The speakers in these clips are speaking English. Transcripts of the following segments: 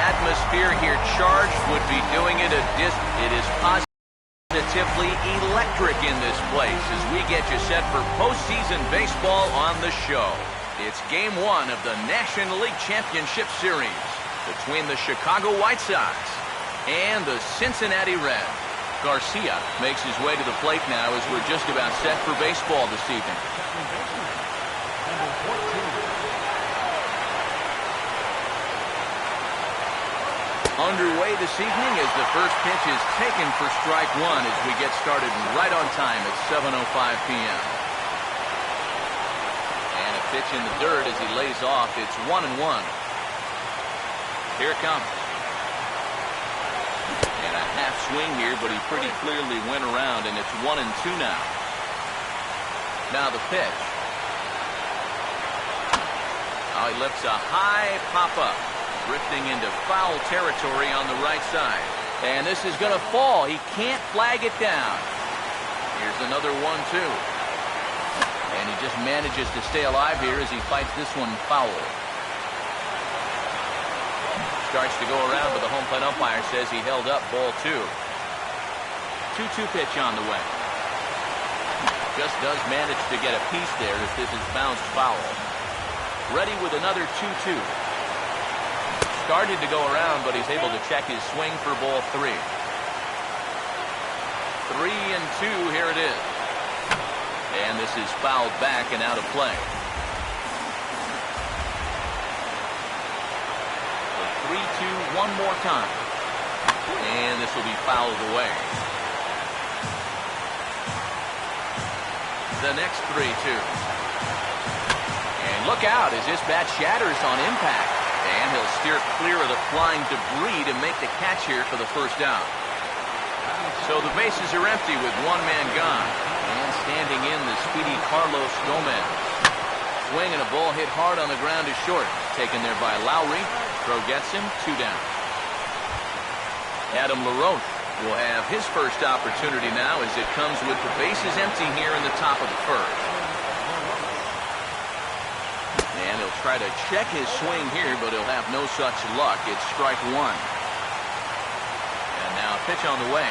atmosphere here charged would be doing it a It is positively electric in this place as we get you set for postseason baseball on the show. It's Game 1 of the National League Championship Series between the Chicago White Sox and the Cincinnati Reds. Garcia makes his way to the plate now as we're just about set for baseball this evening. Underway this evening as the first pitch is taken for strike one as we get started right on time at 7:05 p.m. And a pitch in the dirt as he lays off. It's 1-1. Here it comes. And a half swing here, but he pretty clearly went around, and it's 1-2 now. Now the pitch. Oh, he lifts a high pop-up. Drifting into foul territory on the right side. And this is going to fall. He can't flag it down. Here's another 1-2. And he just manages to stay alive here as he fights this one foul. Starts to go around, but the home plate umpire says he held up ball 2. 2-2 pitch on the way. Just does manage to get a piece there as this is bounced foul. Ready with another 2-2. Started to go around, but he's able to check his swing for ball 3. 3-2, here it is. And this is fouled back and out of play. So 3-2 one more time. And this will be fouled away. The next 3-2. And look out as this bat shatters on impact. And he'll steer clear of the flying debris to make the catch here for the first down. So the bases are empty with one man gone. And standing in the speedy Carlos Gomez. Swing and a ball hit hard on the ground to short. Taken there by Lowry. Throw gets him, 2 down. Adam LaRoche will have his first opportunity now as it comes with the bases empty here in the top of the first. And he'll try to check his swing here, but he'll have no such luck. It's strike 1. And now a pitch on the way.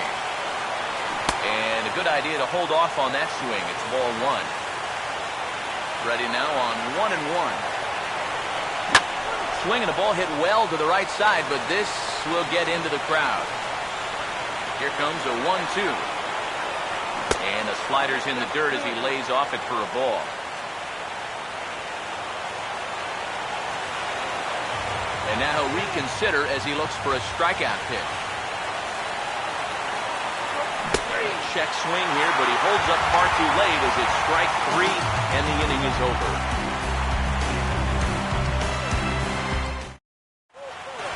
And a good idea to hold off on that swing. It's ball 1. Ready now on 1-1. Swing and a ball hit well to the right side, but this will get into the crowd. Here comes a 1-2. And the slider's in the dirt as he lays off it for a ball. And now he'll reconsider as he looks for a strikeout pitch. Check swing here, but he holds up far too late as it's strike 3 and the inning is over.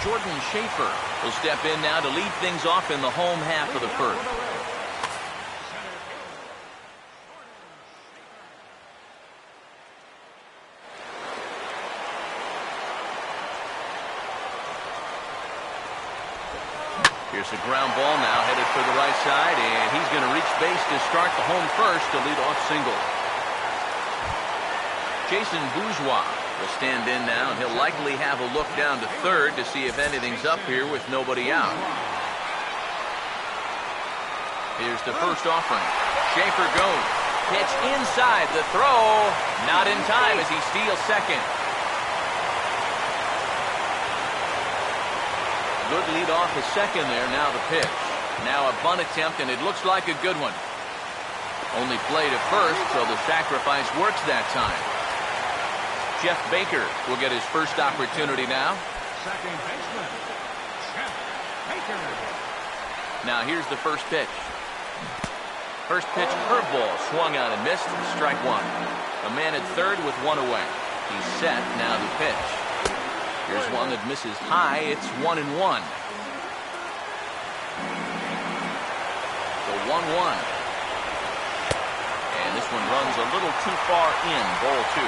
Jordan Schaefer will step in now to lead things off in the home half of the first. Here's a ground ball now headed for the right side, and he's going to reach base to start the home first to lead off single. Jason Bourgeois will stand in now, and he'll likely have a look down to third to see if anything's up here with nobody out. Here's the first offering. Schaefer goes. Pitch inside. The throw. Not in time as he steals second. Good lead off his second there. Now the pitch. Now a bunt attempt, and it looks like a good one. Only played at first, so the sacrifice works that time. Jeff Baker will get his first opportunity now. Second baseman, Jeff Baker. Now here's the first pitch. First pitch curveball swung on and missed. Strike 1. A man at third with 1 away. He's set. Now the pitch. Here's one that misses high. It's 1-1. So 1-1. And this one runs a little too far in. Ball 2.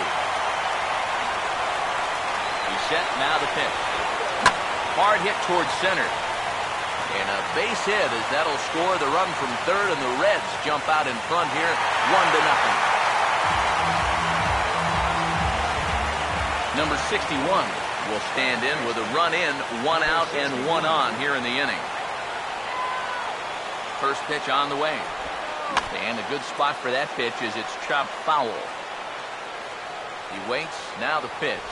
He's set. Now the pitch. Hard hit towards center. And a base hit as that'll score the run from third, and the Reds jump out in front here 1-0. Number 61 will stand in with a run in, 1 out and 1 on here in the inning. First pitch on the way. And a good spot for that pitch is it's chopped foul. He waits. Now the pitch.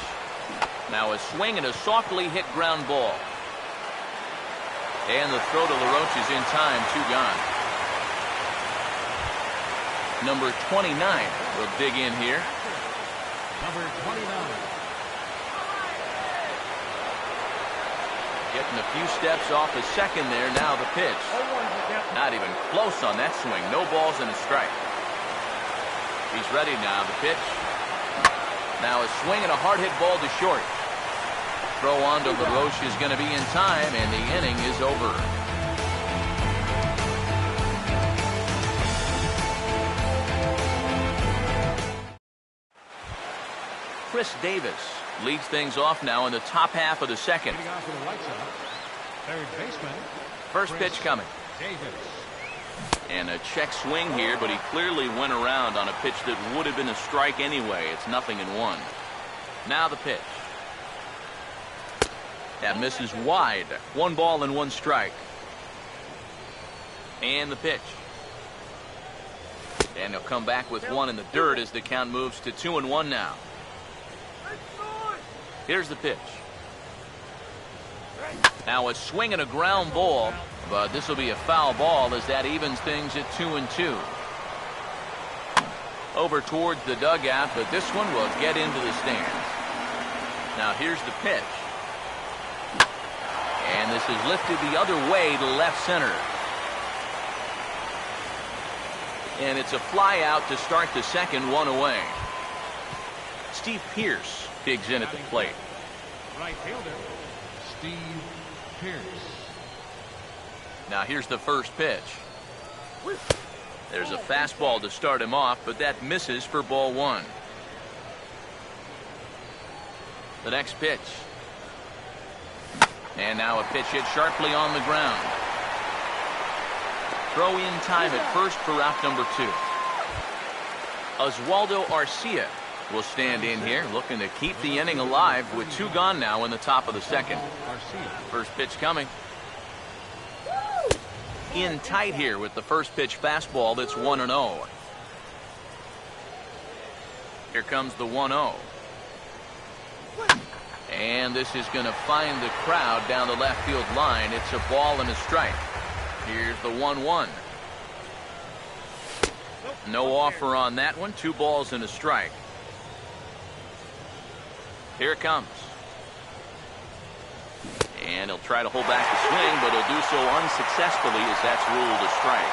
Now a swing and a softly hit ground ball. And the throw to LaRoche is in time. 2 gone. Number 29 will dig in here. Number 29. Getting a few steps off the second there. Now the pitch. Not even close on that swing. No balls and a strike. He's ready now. The pitch. Now a swing and a hard hit ball to short. Throw on to LaRoche is going to be in time, and the inning is over. Chris Davis leads things off now in the top half of the second. Leading off for the White Sox, third baseman. First pitch coming. Davis. And a check swing here, but he clearly went around on a pitch that would have been a strike anyway. It's 0-1. Now the pitch. That misses wide. 1 ball and 1 strike. And the pitch. And he'll come back with 1 in the dirt as the count moves to 2-1 now. Here's the pitch. Now a swing and a ground ball, but this will be a foul ball as that evens things at 2-2. Over towards the dugout, but this one will get into the stands. Now here's the pitch. And this is lifted the other way to left center. And it's a fly out to start the second, 1 away. Steve Pearce digs in at the plate. Right fielder, Steve Pearce. Now here's the first pitch. There's a fastball to start him off, but that misses for ball 1. The next pitch. And now a pitch hit sharply on the ground. Throw in time at first for out number 2. Oswaldo Arcia will stand in here, looking to keep the inning alive with 2 gone now in the top of the second. First pitch coming. In tight here with the first pitch fastball that's 1-0. Here comes the 1-0. And this is going to find the crowd down the left field line. It's a ball and a strike. Here's the 1-1. No offer on that one. 2 balls and a strike. Here it comes. And he'll try to hold back the swing, but he'll do so unsuccessfully as that's ruled a strike.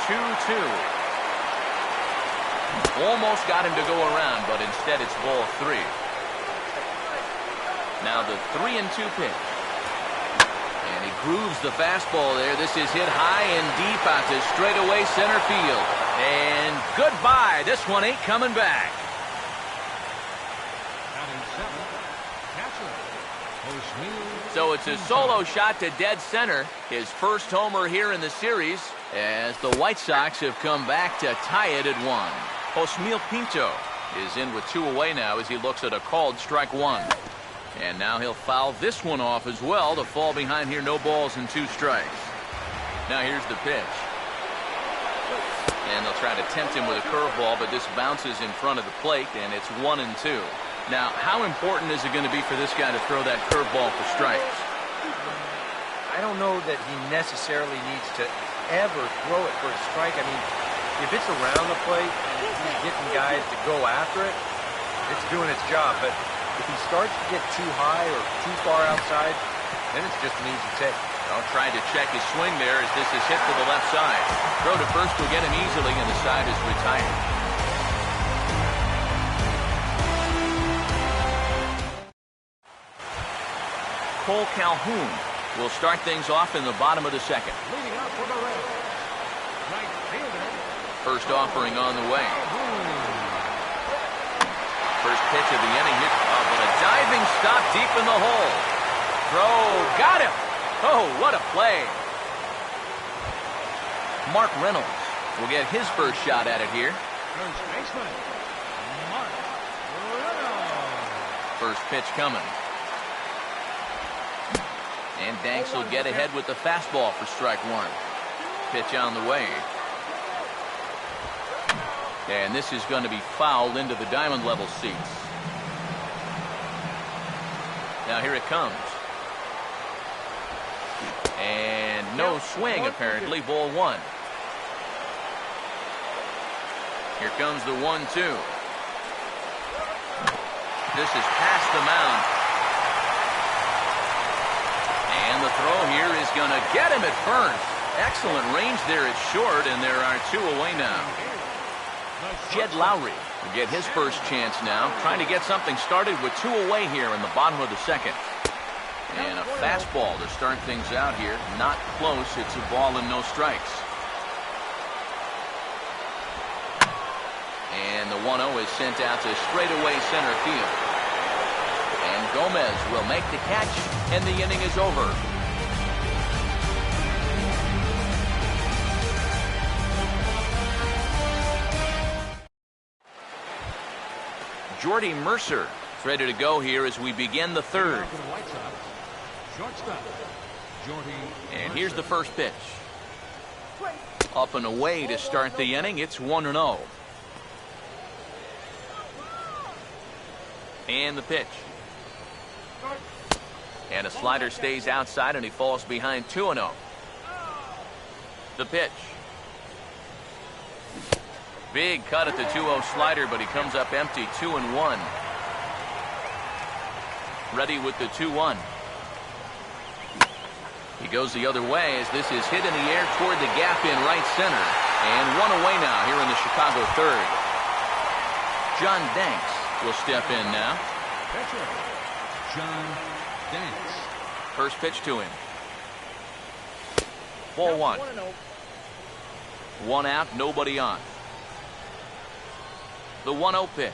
2-2. Almost got him to go around, but instead it's ball 3. Now the 3-2 pitch. And he grooves the fastball there. This is hit high and deep out to straightaway center field. And goodbye. This one ain't coming back. So it's a solo shot to dead center. His first homer here in the series as the White Sox have come back to tie it at 1. Josmil Pinto is in with 2 away now as he looks at a called strike 1. And now he'll foul this one off as well to fall behind here. No balls and 2 strikes. Now here's the pitch. And they'll try to tempt him with a curveball, but this bounces in front of the plate, and it's 1-2. Now, how important is it going to be for this guy to throw that curveball for strikes? I don't know that he necessarily needs to ever throw it for a strike. I mean, if it's around the plate and he's getting guys to go after it, it's doing its job. But if he starts to get too high or too far outside, then it's just an easy take. Well, trying to check his swing there as this is hit to the left side. Throw to first will get him easily, and the side is retired. Cole Calhoun will start things off in the bottom of the second. Leading up for the Reds, right fielder. First offering on the way. First pitch of the inning here. Oh, but a diving stop deep in the hole. Throw, got him. Oh, what a play. Mark Reynolds will get his first shot at it here. First baseman, Mark Reynolds. First pitch coming. And Danks will get ahead with the fastball for strike one. Pitch on the way. And this is going to be fouled into the diamond level seats. Now here it comes. And no swing apparently, ball one. Here comes the 1-2. This is past the mound. And the throw here is going to get him at first. Excellent range there at short, and there are two away now. Jed Lowry will get his first chance now, trying to get something started with two away here in the bottom of the second. And a fastball to start things out here. Not close. It's a ball and no strikes. And the 1-0 is sent out to straightaway center field. And Gomez will make the catch, and the inning is over. Jordy Mercer is ready to go here as we begin the third. And here's the first pitch. Up and away to start the inning. It's 1-0. And the pitch. And a slider stays outside, and he falls behind 2-0. The pitch. Big cut at the 2-0 slider, but he comes up empty. 2-1. Ready with the 2-1. He goes the other way as this is hit in the air toward the gap in right center. And one away now here in the Chicago third. John Danks will step in now. Pitcher, John Danks. First pitch to him. Ball one. One out, nobody on. The 1-0 pitch.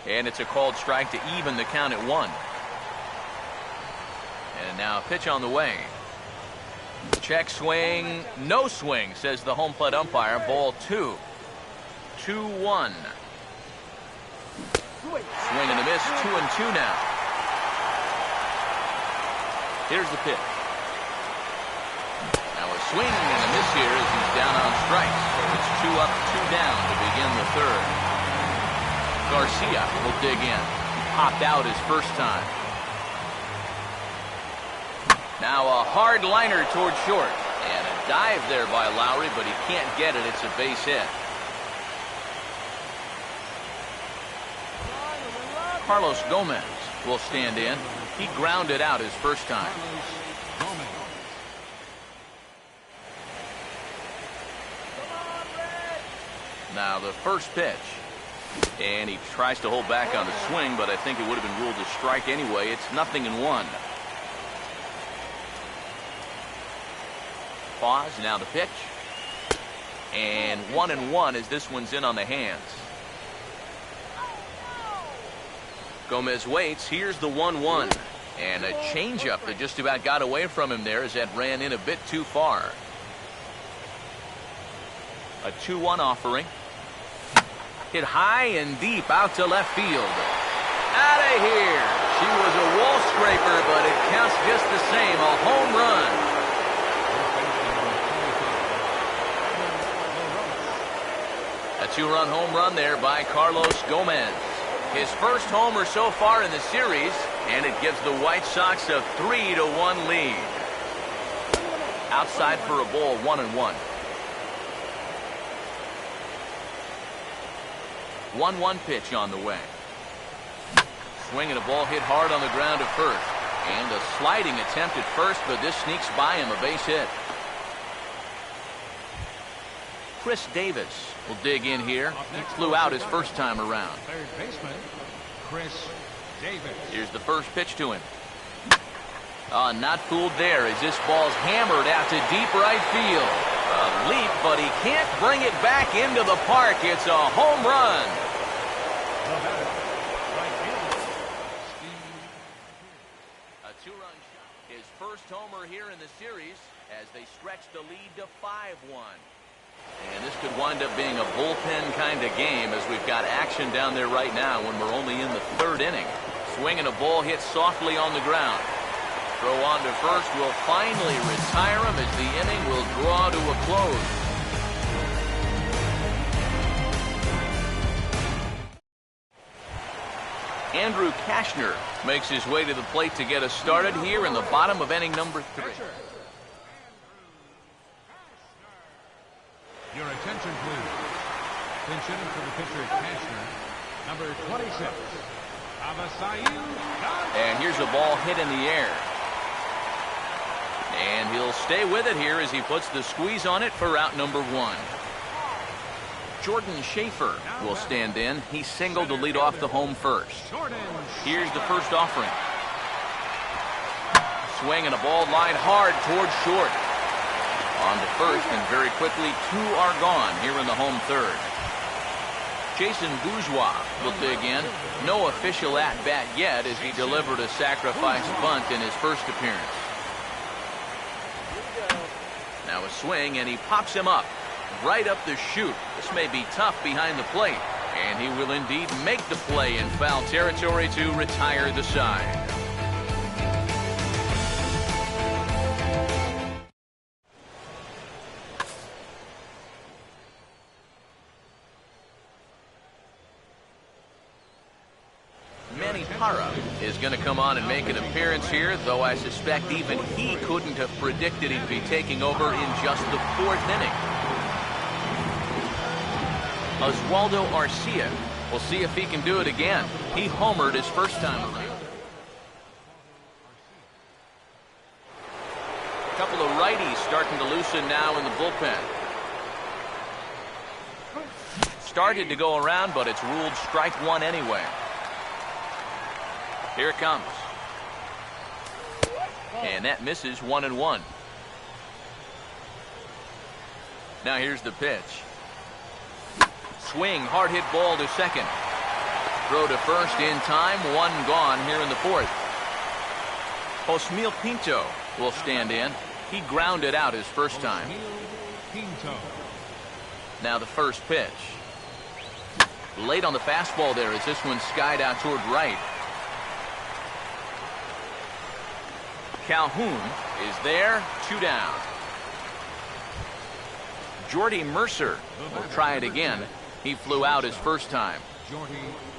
And it's a called strike to even the count at 1. And now a pitch on the way. Check swing, no swing, says the home plate umpire. Ball 2. 2-1. Swing and a miss. 2-2 now. Here's the pitch. Now a swing and a miss here as he's down on strikes. So it's 2 up, 2 down to begin the third. Garcia will dig in. He popped out his first time. Now a hard liner toward short. And a dive there by Lowry, but he can't get it. It's a base hit. Carlos Gomez will stand in. He grounded out his first time. Now the first pitch. And he tries to hold back on the swing, but I think it would have been ruled a strike anyway. It's 0-1. Pause, now the pitch. And 1-1 as this one's in on the hands. Gomez waits. Here's the 1-1. And a changeup that just about got away from him there as that ran in a bit too far. A 2-1 offering. Hit high and deep out to left field. Out of here. She was a wall scraper, but it counts just the same. A home run. A 2-run home run there by Carlos Gomez. His first homer so far in the series, and it gives the White Sox a 3-1 lead. Outside for a ball, 1-1. 1-1 pitch on the way. Swinging a ball hit hard on the ground at first. And a sliding attempt at first, but this sneaks by him, a base hit. Chris Davis will dig in here. He flew out his first time around. Third baseman, Chris Davis. Here's the first pitch to him. Not fooled there as this ball's hammered out to deep right field. A leap, but he can't bring it back into the park. It's a home run. A 2-run shot. His first homer here in the series as they stretch the lead to 5-1. And this could wind up being a bullpen kind of game, as we've got action down there right now when we're only in the third inning. Swinging a ball hit softly on the ground. Throw on to first will finally retire him as the inning will draw to a close. Andrew Kashner makes his way to the plate to get us started here in the bottom of inning number 3. Your attention, please. Pinch hitting for the pitcher, Kashner, number 26. And here's a ball hit in the air. And he'll stay with it here as he puts the squeeze on it for out number 1. Jordan Schaefer will stand in. He singled to lead off the home first. Here's the first offering. Swing and a ball lined hard towards short. On to first, and very quickly 2 are gone here in the home third. Jason Bourgeois will dig in. No official at-bat yet as he delivered a sacrifice bunt in his first appearance. Now a swing, and he pops him up. Right up the chute. This may be tough behind the plate. And he will indeed make the play in foul territory to retire the side. Manny Parra is going to come on and make an appearance here, though I suspect even he couldn't have predicted he'd be taking over in just the 4th inning. Oswaldo Arcia will see if he can do it again. He homered his first time around. A couple of righties starting to loosen now in the bullpen. Started to go around, but it's ruled strike 1 anyway. Here it comes. And that misses 1-1. Now here's the pitch. Swing, hard hit ball to second. Throw to first in time, 1 gone here in the 4th. Osmil Pinto will stand in. He grounded out his first time. Now the first pitch. Late on the fastball there as this one skied out toward right. Calhoun is there, 2 down. Jordy Mercer will try it again. He flew out his first time. Jordy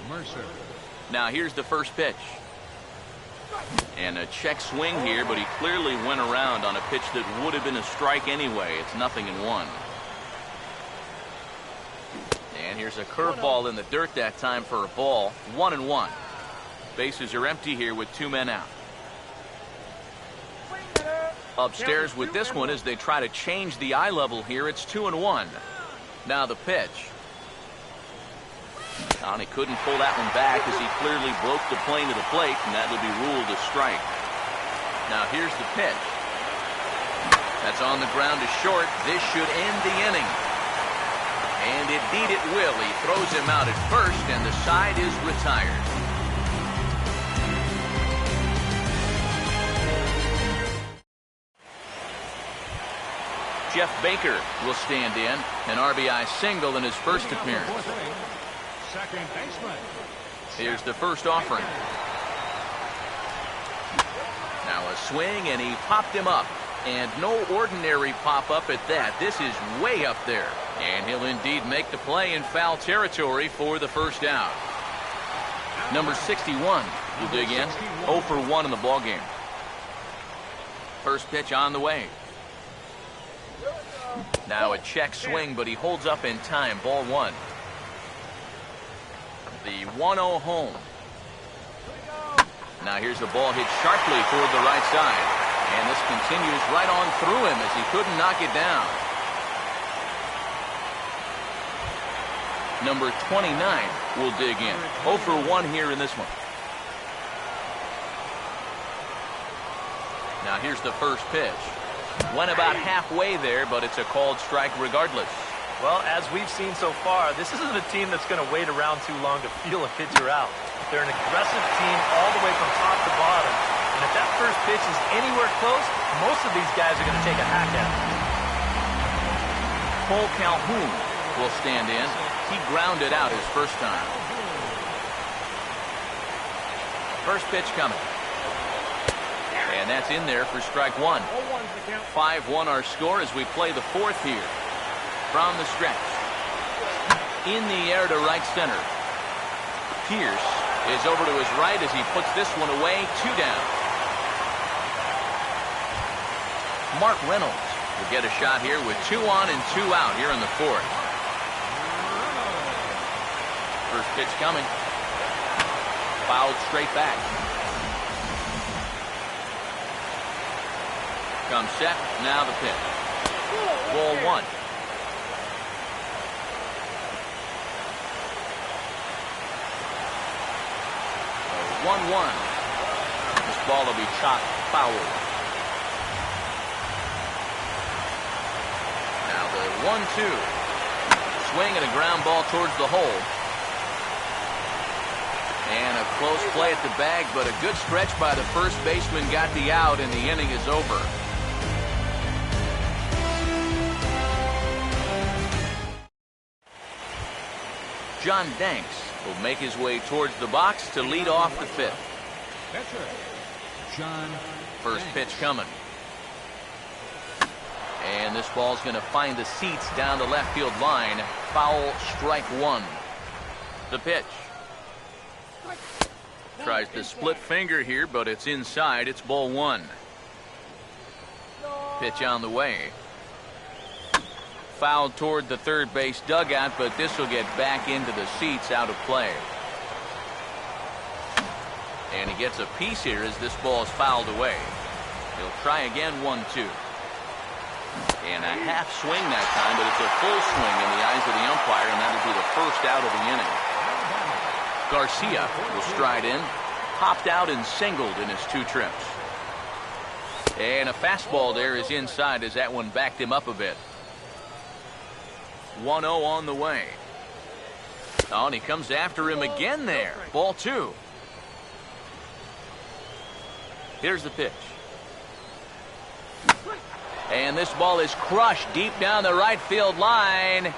Mercer. Now here's the first pitch. And a check swing here, but he clearly went around on a pitch that would have been a strike anyway. It's 0-1. And here's a curveball in the dirt that time for a ball. 1-1. Bases are empty here with 2 men out. Upstairs with this one as they try to change the eye level here. It's 2-1. Now the pitch. And he couldn't pull that one back as he clearly broke the plane to the plate, and that would be ruled a strike. Now here's the pitch. That's on the ground to short. This should end the inning. And indeed it will. He throws him out at first, and the side is retired. Jeff Baker will stand in, an RBI single in his first appearance. Second baseman. Here's the first offering. Now a swing, and he popped him up. And no ordinary pop-up at that. This is way up there. And he'll indeed make the play in foul territory for the first out. Number 61 will dig in. 0 for 1 in the ballgame. First pitch on the way. Now a check swing, but he holds up in time. Ball 1. The 1-0 home. Now here's the ball hit sharply toward the right side. And this continues right on through him as he couldn't knock it down. Number 29 will dig in. 0 for 1 here in this one. Now here's the first pitch. Went about halfway there, but it's a called strike regardless. Well, as we've seen so far, this isn't a team that's going to wait around too long to feel a pitcher out. They're an aggressive team all the way from top to bottom. And if that first pitch is anywhere close, most of these guys are going to take a hack at it. Cole Calhoun will stand in. He grounded out his first time. First pitch coming. And that's in there for strike one. 5-1 our score as we play the fourth here. From the stretch. In the air to right center. Pierce is over to his right as he puts this one away. 2 down. Mark Reynolds will get a shot here with 2 on and 2 out here in the fourth. First pitch coming. Fouled straight back. Comes set. Now the pitch. Ball 1. 1-1. This ball will be chopped foul. Now the 1-2. Swing and a ground ball towards the hole. And a close play at the bag, but a good stretch by the first baseman got the out, and the inning is over. John Danks will make his way towards the box to lead off the fifth. John First pitch coming. And this ball's going to find the seats down the left field line. Foul, strike one. The pitch. Tries to split finger here, but it's inside. It's ball 1. Pitch on the way. Fouled toward the third base dugout, but this will get back into the seats, out of play. And he gets a piece here as this ball is fouled away. He'll try again. 1-2. And a half swing that time, but it's a full swing in the eyes of the umpire, and that'll be the first out of the inning. Garcia will stride in, popped out and singled in his 2 trips. And a fastball there is inside as that one backed him up a bit. 1-0 on the way. Oh, and he comes after him again there. Ball 2. Here's the pitch. And this ball is crushed deep down the right field line.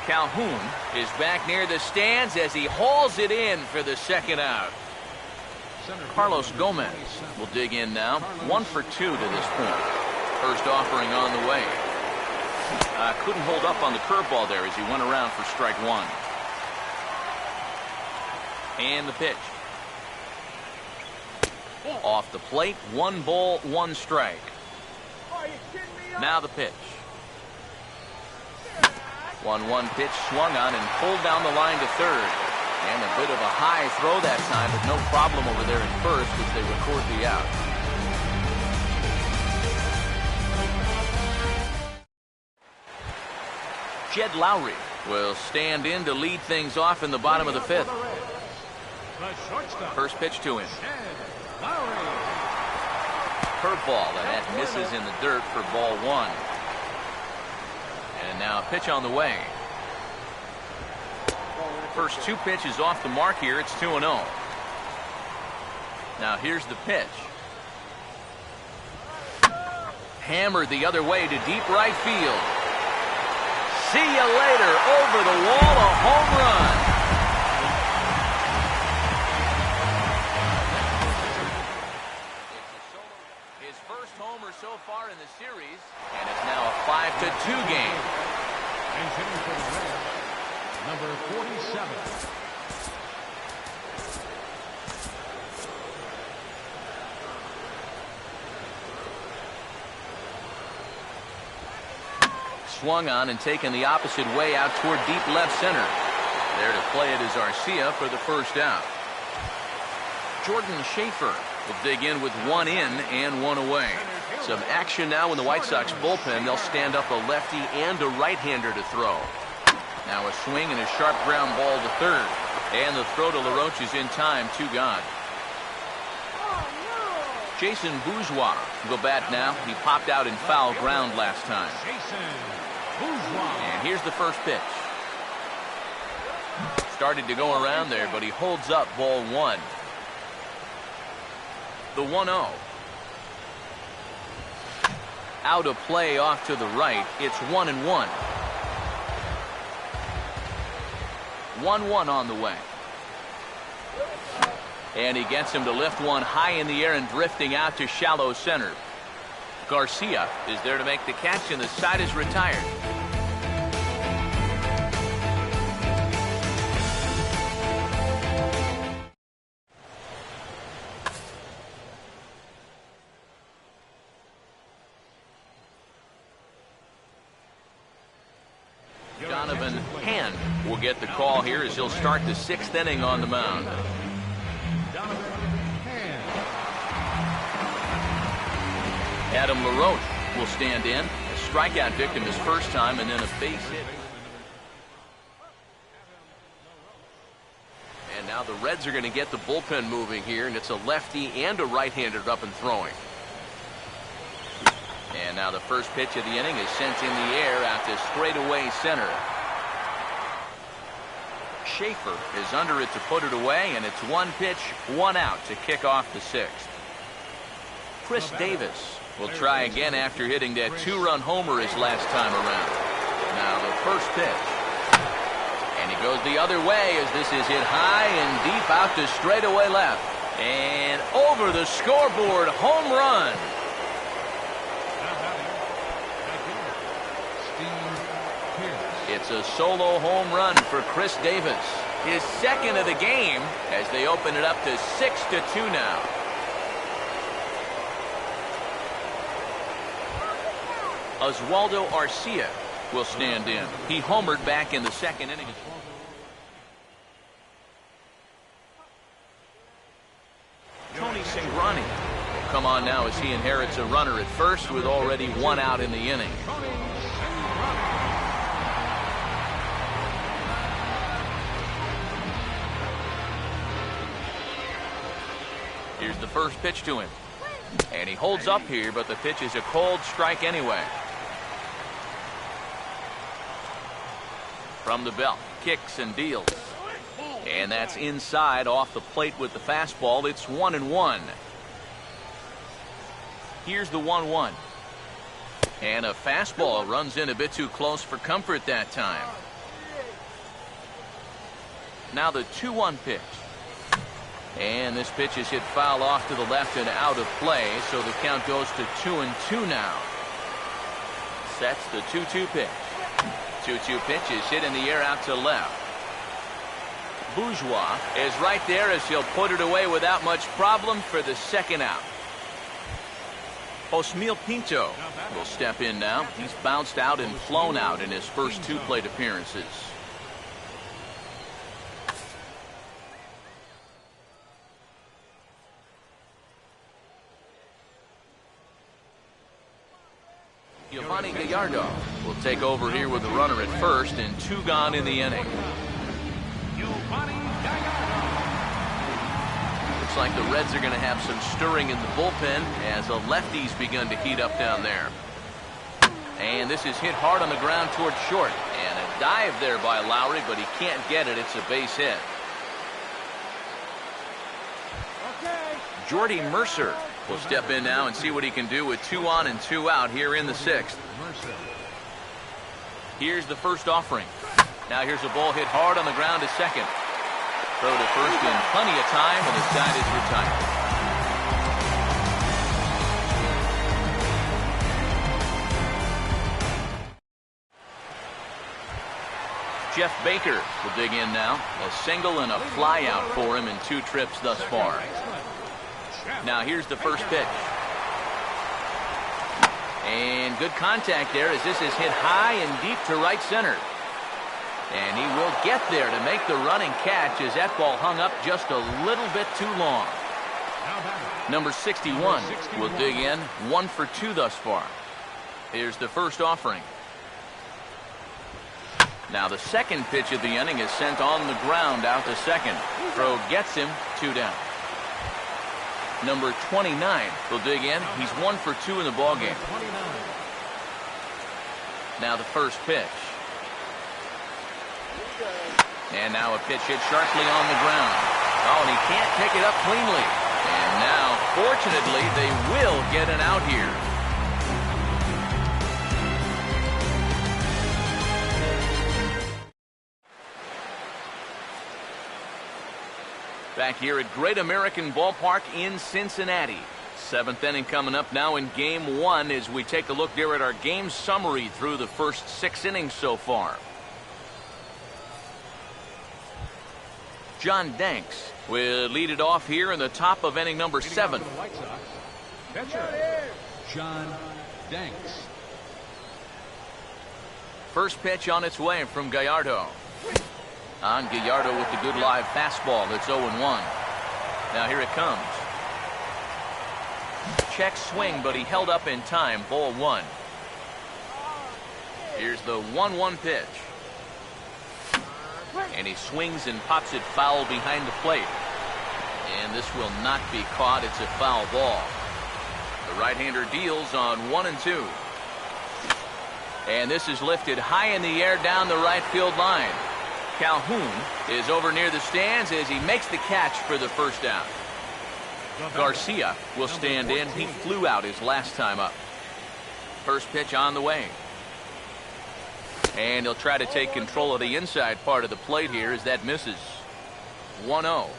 Calhoun is back near the stands as he hauls it in for the second out. Carlos Gomez will dig in now. 1 for 2 to this point. First offering on the way. Couldn't hold up on the curveball there as he went around for strike 1. And the pitch. Off the plate. 1 ball, 1 strike. Now the pitch. 1-1 pitch swung on and pulled down the line to third. And a bit of a high throw that time, but no problem over there at first as they record the out. Jed Lowry will stand in to lead things off in the bottom of the fifth. First pitch to him. Curveball, and that misses in the dirt for ball 1. And now a pitch on the way. First 2 pitches off the mark here. It's 2-0. Now here's the pitch. Hammered the other way to deep right field. See you later. Over the wall, a home run. His first homer so far in the series, and it's now a 5-2 game. And hitting for the Reds, number 47. Swung on and taken the opposite way out toward deep left center. There to play it is Arcia for the first out. Jordan Schaefer will dig in with 1 in and 1 away. Some action now in the White Sox bullpen. They'll stand up a lefty and a right-hander to throw. Now a swing and a sharp ground ball to third. And the throw to LaRoche is in time. 2 gone. Jason Bourgeois will go bat now. He popped out in foul ground last time. And here's the first pitch. Started to go around there, but he holds up ball 1. The 1-0. Out of play off to the right. It's 1-1. 1-1 on the way. And he gets him to lift one high in the air and drifting out to shallow center. Garcia is there to make the catch, and the side is retired. Donovan Hand will get the call here as he'll start the 6th inning on the mound. Adam LaRoche will stand in. A strikeout victim his first time, and then a base hit. And now the Reds are going to get the bullpen moving here, and it's a lefty and a right-hander up and throwing. And now the first pitch of the inning is sent in the air out to straightaway center. Schaefer is under it to put it away, and it's 1 pitch, 1 out to kick off the 6th. Chris Davis will try again after hitting that 2-run homer his last time around. Now the first pitch. And he goes the other way as this is hit high and deep out to straightaway left. And over the scoreboard, home run. It's a solo home run for Chris Davis. His 2nd of the game as they open it up to 6-2 now. Oswaldo Arcia will stand in. He homered back in the 2nd inning. Tony Cingrani will come on now as he inherits a runner at first with already 1 out in the inning. Here's the first pitch to him. And he holds up here, but the pitch is a cold strike anyway. From the belt, kicks and deals. And that's inside off the plate with the fastball. It's 1-1. Here's the 1-1. And a fastball runs in a bit too close for comfort that time. Now the 2-1 pitch. And this pitch is hit foul off to the left and out of play, so the count goes to 2-2 now. Sets the 2-2 pitch. 2-2 pitch is hit in the air out to left. Bourgeois is right there as he'll put it away without much problem for the 2nd out. Osmeil Pinto will step in now. He's bounced out and flown out in his first 2 plate appearances. Giovanni Gallardo will take over here with the runner at first and 2 gone in the inning. Looks like the Reds are going to have some stirring in the bullpen as the lefties begun to heat up down there. And this is hit hard on the ground toward short. And a dive there by Lowry, but he can't get it. It's a base hit. Jordy Mercer will step in now and see what he can do with 2 on and 2 out here in the 6th. Here's the first offering. Now here's a ball hit hard on the ground to second. Throw to first in plenty of time, and the side is retired. Jeff Baker will dig in now. A single and a fly out for him in 2 trips thus far. Now here's the first pitch. And good contact there as this is hit high and deep to right center. And he will get there to make the running catch as that ball hung up just a little bit too long. Number 61 will dig in. 1 for 2 thus far. Here's the first offering. Now the second pitch of the inning is sent on the ground out to second. Throw gets him 2 down. Number 29 will dig in. He's 1 for 2 in the ballgame. Now the first pitch. And now a pitch hit sharply on the ground. Oh, and he can't pick it up cleanly. And now, fortunately, they will get an out here. Back here at Great American Ballpark in Cincinnati. 7th inning coming up now in Game 1 as we take a look there at our game summary through the first 6 innings so far. John Danks will lead it off here in the top of inning number 7. White Sox, pitcher, John Danks. First pitch on its way from Gallardo. On Gallardo with the good live fastball. That's 0-1. Now here it comes. Check swing, but he held up in time. Ball 1. Here's the 1-1 pitch. And he swings and pops it foul behind the plate. And this will not be caught. It's a foul ball. The right-hander deals on 1 and 2. And this is lifted high in the air down the right field line. Calhoun is over near the stands as he makes the catch for the first out. Garcia will stand in. He flew out his last time up. First pitch on the way. And he'll try to take control of the inside part of the plate here as that misses. 1-0.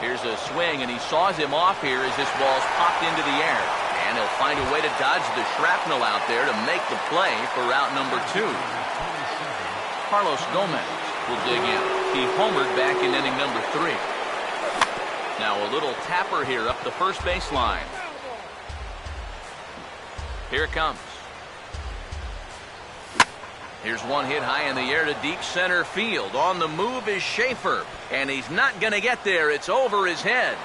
Here's a swing, and he saws him off here as this ball's popped into the air. And he'll find a way to dodge the shrapnel out there to make the play for out number 2. Carlos Gomez will dig in. He homered back in inning number 3. Now a little tapper here up the first baseline. Here it comes. Here's one hit high in the air to deep center field. On the move is Schaefer, and he's not going to get there. It's over his head.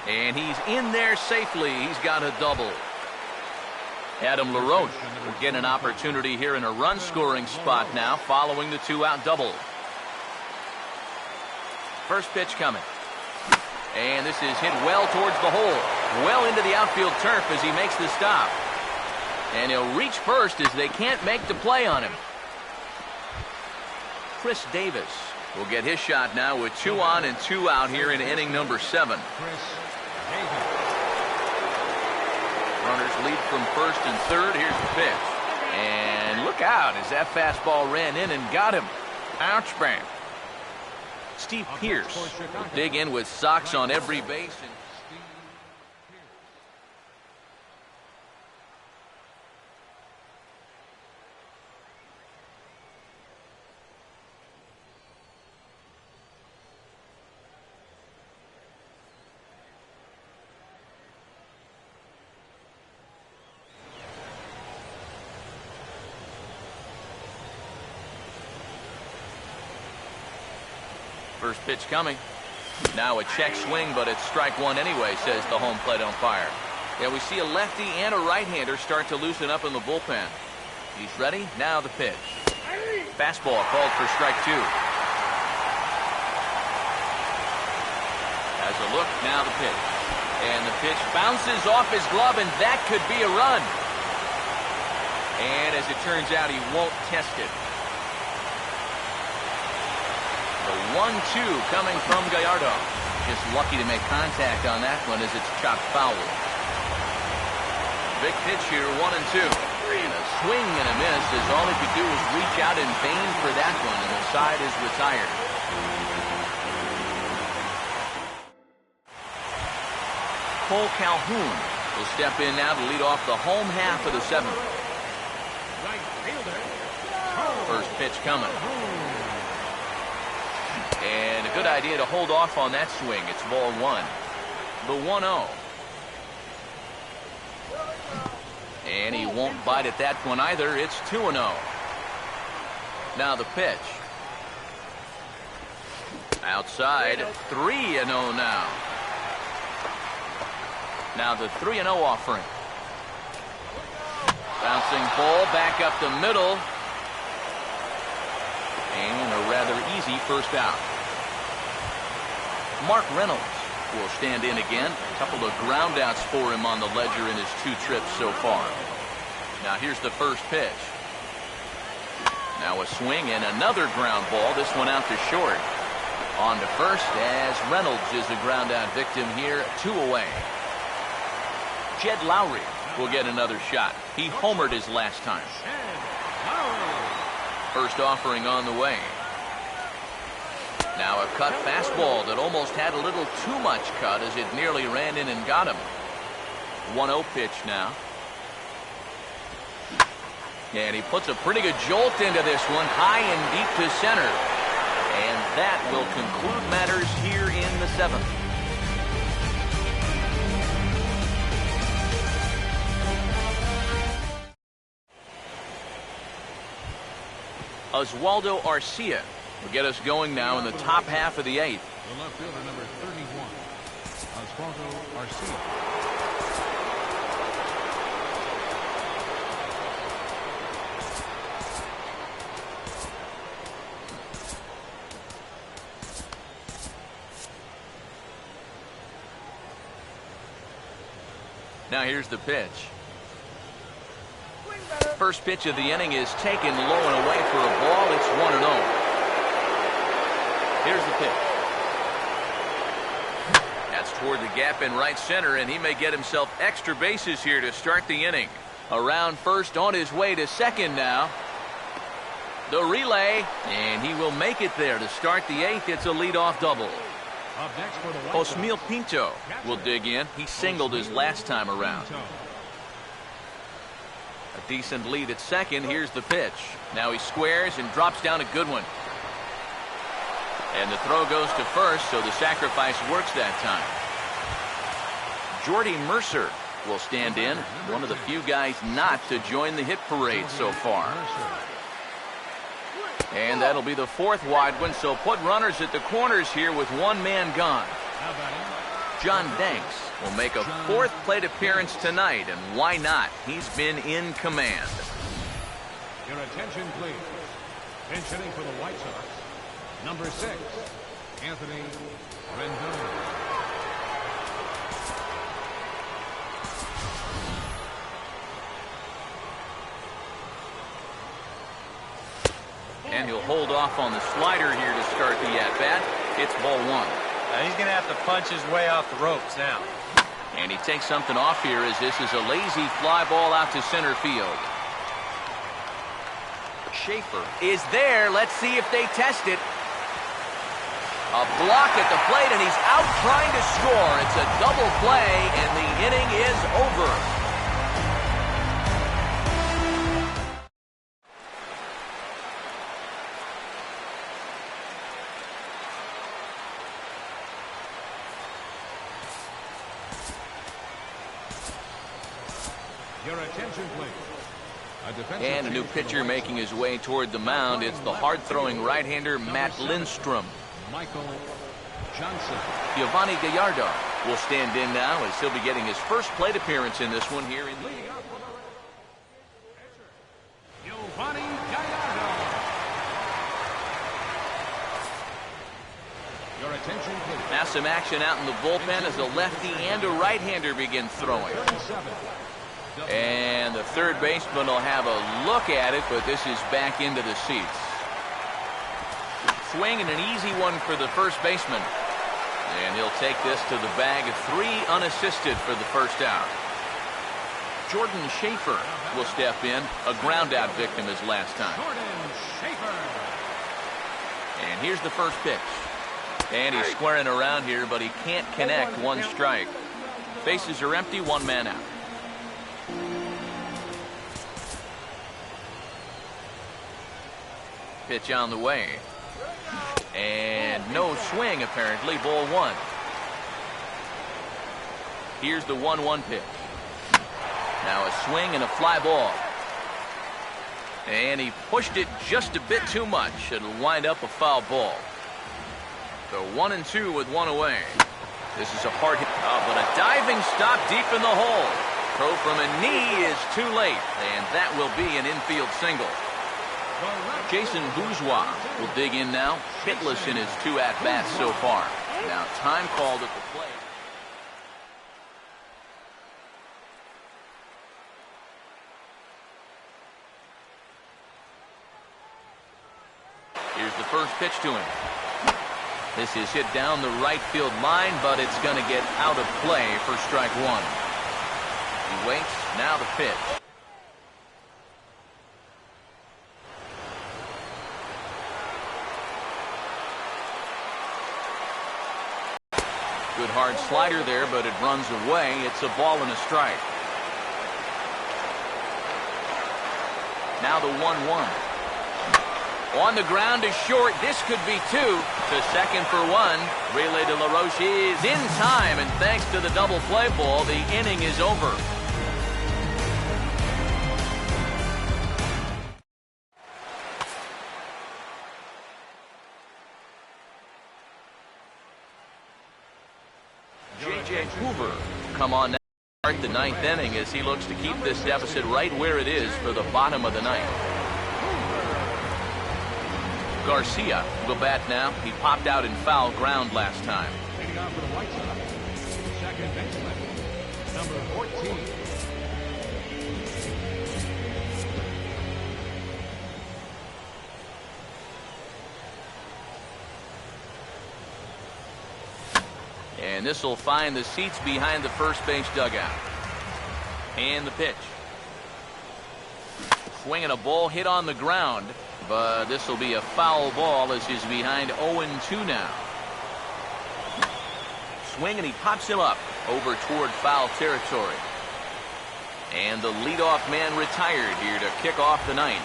And he's in there safely. He's got a double. Adam LaRoche will get an opportunity here in a run-scoring spot now following the 2-out double. First pitch coming. And this is hit well towards the hole. Well into the outfield turf as he makes the stop. And he'll reach first as they can't make the play on him. Chris Davis will get his shot now with 2 on and 2 out here in inning number 7. Runners lead from first and third. Here's the pitch. And look out as that fastball ran in and got him. Ouch, bang. Steve Pierce will dig in with Sox on every base. First pitch coming. Now a check swing, but it's strike 1 anyway, says the home plate umpire. Yeah, we see a lefty and a right-hander start to loosen up in the bullpen. He's ready. Now the pitch. Fastball called for strike 2. Has a look. Now the pitch. And the pitch bounces off his glove, and that could be a run. And as it turns out, he won't test it. The 1-2 coming from Gallardo. Just lucky to make contact on that one as it's chopped foul. Big pitch here, 1 and 2. And a swing and a miss as all he could do was reach out in vain for that one, and the side is retired. Cole Calhoun will step in now to lead off the home half of the 7th. First pitch coming. And a good idea to hold off on that swing. It's ball 1. The 1-0. And he won't bite at that one either. It's 2-0. Now the pitch. Outside. 3-0 now. Now the 3-0 offering. Bouncing ball back up the middle. And a rather easy first out. Mark Reynolds will stand in again. A couple of ground outs for him on the ledger in his 2 trips so far. Now here's the first pitch. Now a swing and another ground ball. This one out to short. On to first as Reynolds is a ground out victim here. 2 away. Jed Lowry will get another shot. He homered his last time. First offering on the way. Now a cut fastball that almost had a little too much cut as it nearly ran in and got him. 1-0 pitch now. And he puts a pretty good jolt into this one, high and deep to center. And that will conclude matters here in the 7th. Oswaldo Arcia will get us going now in the top half of the 8th. The left fielder, number 31, Oswaldo Arcia. Now here's the pitch. First pitch of the inning is taken low and away for a ball. It's 1-0. Here's the pitch. That's toward the gap in right center, and he may get himself extra bases here to start the inning. Around first, on his way to second now. The relay, and he will make it there to start the 8th. It's a leadoff double. Up next for the White Sox, Osmil Pinto will dig in. He singled his last time around. A decent lead at second. Here's the pitch. Now he squares and drops down a good one. And the throw goes to first, so the sacrifice works that time. Jordy Mercer will stand in. One of the few guys not to join the hit parade so far. And that'll be the 4th wide one, so put runners at the corners here with one man gone. John Danks will make a 4th plate appearance tonight, and why not? He's been in command. Your attention, please. Pinch hitting for the White Sox, number 6, Anthony Rendon. And he'll hold off on the slider here to start the at-bat. It's ball 1. Now he's going to have to punch his way off the ropes now. And he takes something off here as this is a lazy fly ball out to center field. Schaefer is there. Let's see if they test it. A block at the plate, and he's out trying to score. It's a double play, and the inning is over. Your attention, please. And a new pitcher making his way toward the mound. It's the hard-throwing right-hander Matt Lindstrom. Michael Johnson. Giovanni Gallardo will stand in now as he'll be getting his first plate appearance in this one here in the Giovanni Gallardo. Your attention, please. Now some action out in the bullpen as a lefty and a right-hander begin throwing. 37. And the third baseman will have a look at it, but this is back into the seats. Swing and an easy one for the first baseman. And he'll take this to the bag of 3 unassisted for the first out. Jordan Schaefer will step in, a ground out victim his last time. Jordan Schaefer. And here's the first pitch. And he's squaring around here, but he can't connect. 1 strike. Bases are empty, 1 man out. Pitch on the way. And no swing, apparently. Ball 1. Here's the 1-1 pitch. Now a swing and a fly ball. And he pushed it just a bit too much. It'll wind up a foul ball. So 1-2 with 1 away. This is a hard hit. But a diving stop deep in the hole. Throw from a knee is too late. And that will be an infield single. Jason Bourgeois will dig in now. Hitless in his 2 at-bats so far. Now time called at the plate. Here's the first pitch to him. This is hit down the right field line, but it's going to get out of play for strike 1. He waits. Now the pitch. Good hard slider there, but it runs away. It's a ball and a strike. Now the 1-1. On the ground is short. This could be two. To second for one. Relay to LaRoche is in time, and thanks to the double play ball, the inning is over. J.J. Hoover come on now to start the ninth inning as he looks to keep this deficit right where it is for the bottom of the ninth. Garcia will bat now. He popped out in foul ground last time. Leading off for the White Sox, second baseman, number 14. And this will find the seats behind the first base dugout. And the pitch. Swinging a ball hit on the ground, but this will be a foul ball as he's behind 0-2 now. Swing, and he pops him up over toward foul territory. And the leadoff man retired here to kick off the ninth.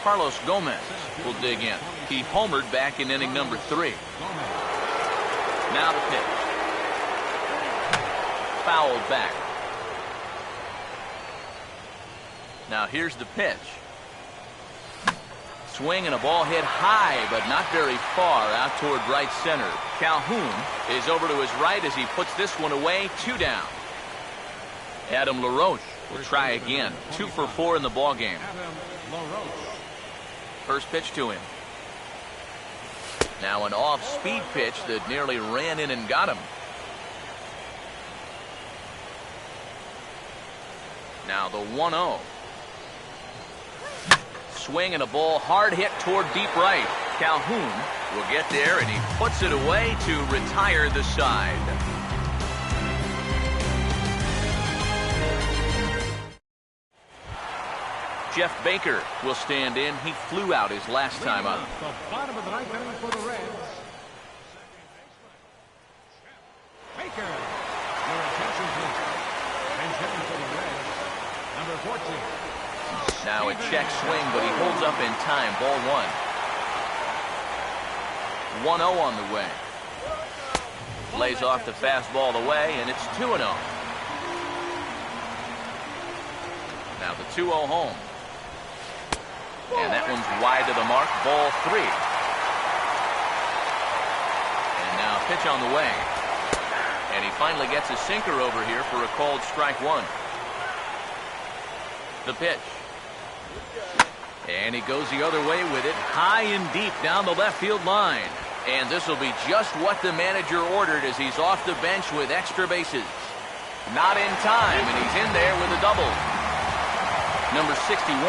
Carlos Gomez will dig in. He homered back in inning number 3. Now the pitch. Fouled back. Now here's the pitch. Swing, and a ball hit high, but not very far out toward right center. Calhoun is over to his right as he puts this one away. 2 down. Adam LaRoche will try again. 2 for 4 in the ball game. First pitch to him. Now an off-speed pitch that nearly ran in and got him. Now the 1-0. Swing, and a ball hard hit toward deep right. Calhoun will get there, and he puts it away to retire the side. Jeff Baker will stand in. He flew out his last time up. The bottom of the ninth inning for the Reds. Baker. Your attention, please. Attention for the Reds. Number 14. Now a check swing, but he holds up in time. Ball 1. 1-0 on the way. Lays off the fastball away, and it's 2-0. Now the 2-0 home. And that one's wide to the mark. Ball 3. And now pitch on the way. And he finally gets a sinker over here for a called strike 1. The pitch. And he goes the other way with it, high and deep down the left field line. And this will be just what the manager ordered as he's off the bench with extra bases. Not in time, and he's in there with a double. Number 61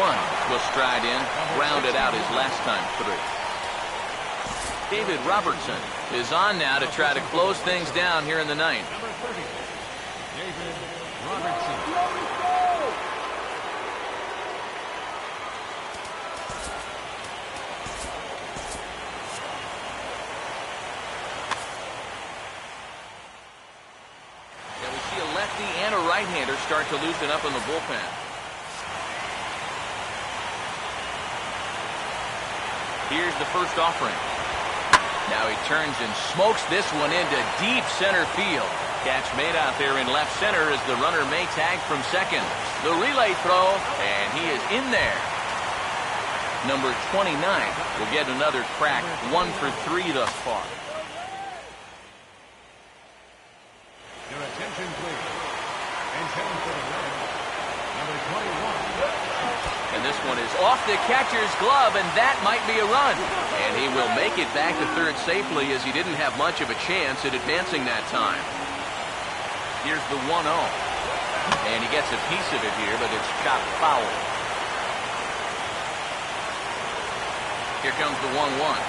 will stride in, grounded out his last time through. David Robertson is on now to try to close things down here in the ninth. Number 30. David Robertson. And a right-hander start to loosen up in the bullpen. Here's the first offering. Now he turns and smokes this one into deep center field. Catch made out there in left center as the runner may tag from second. The relay throw, and he is in there. Number 29 will get another crack. 1 for 3 thus far. Your attention, please. Attention for the Reds. Number 21. And this one is off the catcher's glove, and that might be a run. And he will make it back to third safely as he didn't have much of a chance at advancing that time. Here's the 1-0. And he gets a piece of it here, but it's chopped foul. Here comes the 1-1.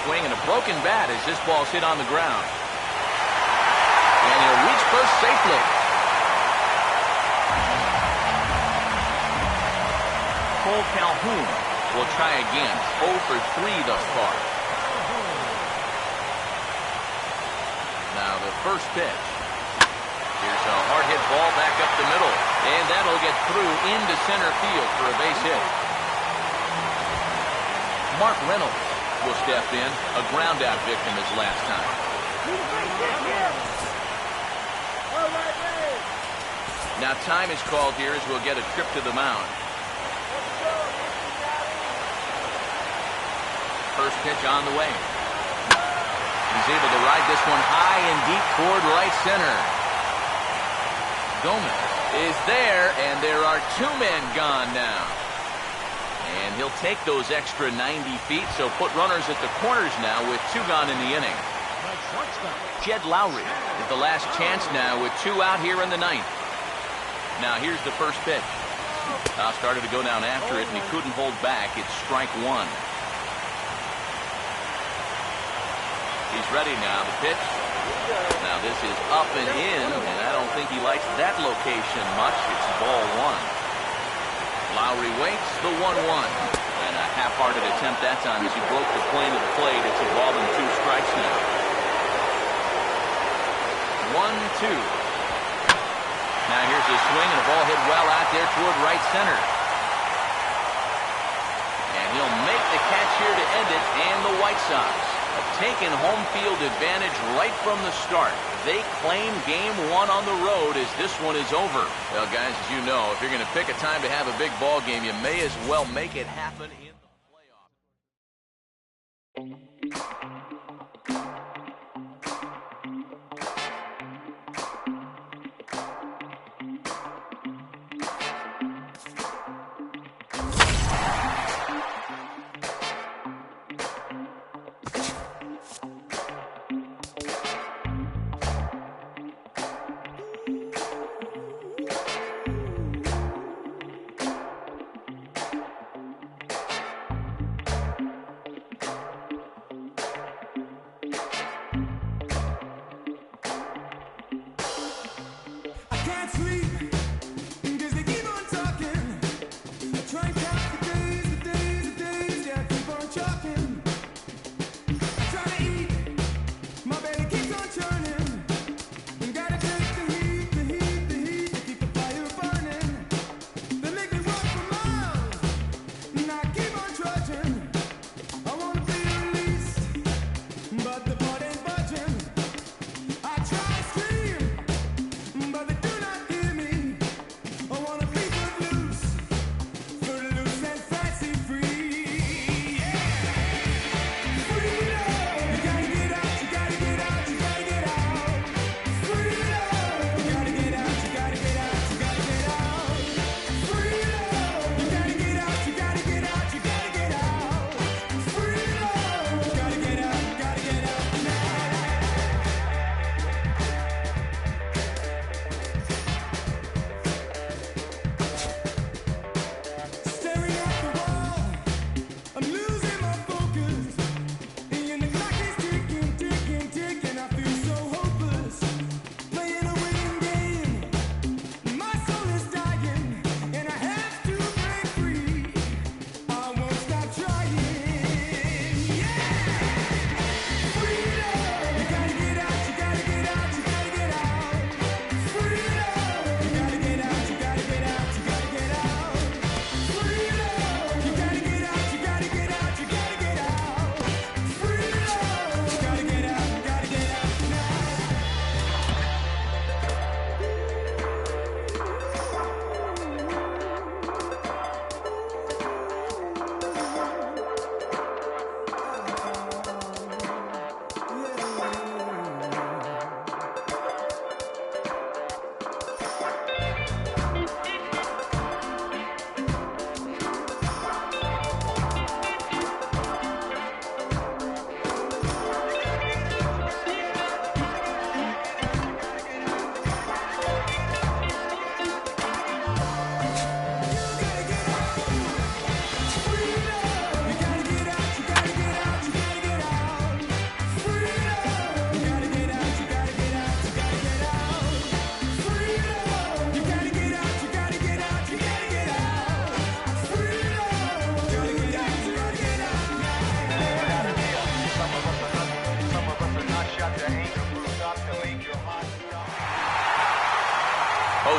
Swing and a broken bat as this ball's hit on the ground. And he'll reach first safely. Cole Calhoun will try again. 0 for 3 thus far. first pitch. Here's a hard hit ball back up the middle, and that'll get through into center field for a base hit. Mark Reynolds will step in, a ground out victim his last time. Now time is called here as we'll get a trip to the mound. First pitch on the way. He's able to ride this one high and deep toward right center. Gomez is there, and there are two men gone now. And he'll take those extra 90 feet, so put runners at the corners now with two gone in the inning. Jed Lowry is the last chance now with two out here in the ninth. Now here's the first pitch. Started to go down after it, and he couldn't hold back. It's strike one. He's ready now. The pitch. Now this is up and in, and I don't think he likes that location much. It's ball one. Lowry waits the 1-1. And a half-hearted attempt that time as he broke the plane of the plate. It's a ball and two strikes now. 1-2. Now here's a swing and a ball hit well out there toward right center. And he'll make the catch here to end it, and the White Sox have taken home field advantage right from the start. They claim game one on the road as this one is over. Well, guys, as you know, if you're going to pick a time to have a big ball game, you may as well make it happen in the playoffs.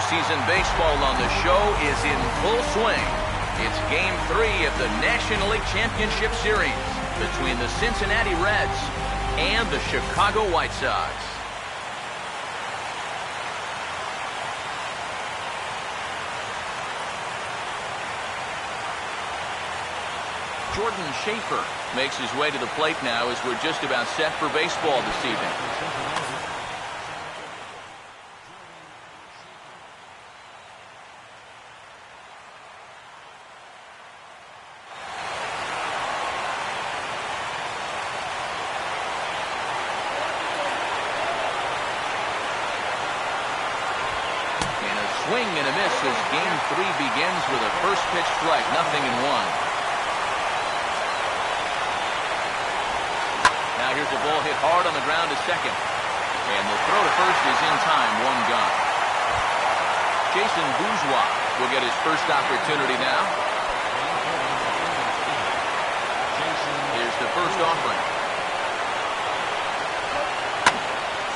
postseason baseball on the show is in full swing. It's Game 3 of the National League Championship Series between the Cincinnati Reds and the Chicago White Sox. Jordan Schaefer makes his way to the plate now as we're just about set for baseball this evening. And a swing and a miss as Game 3 begins with a first pitch strike, 0-1. Now here's a ball hit hard on the ground to second. And the throw to first is in time, 1 gone. Jason Bourgeois will get his first opportunity now. Here's the first offering.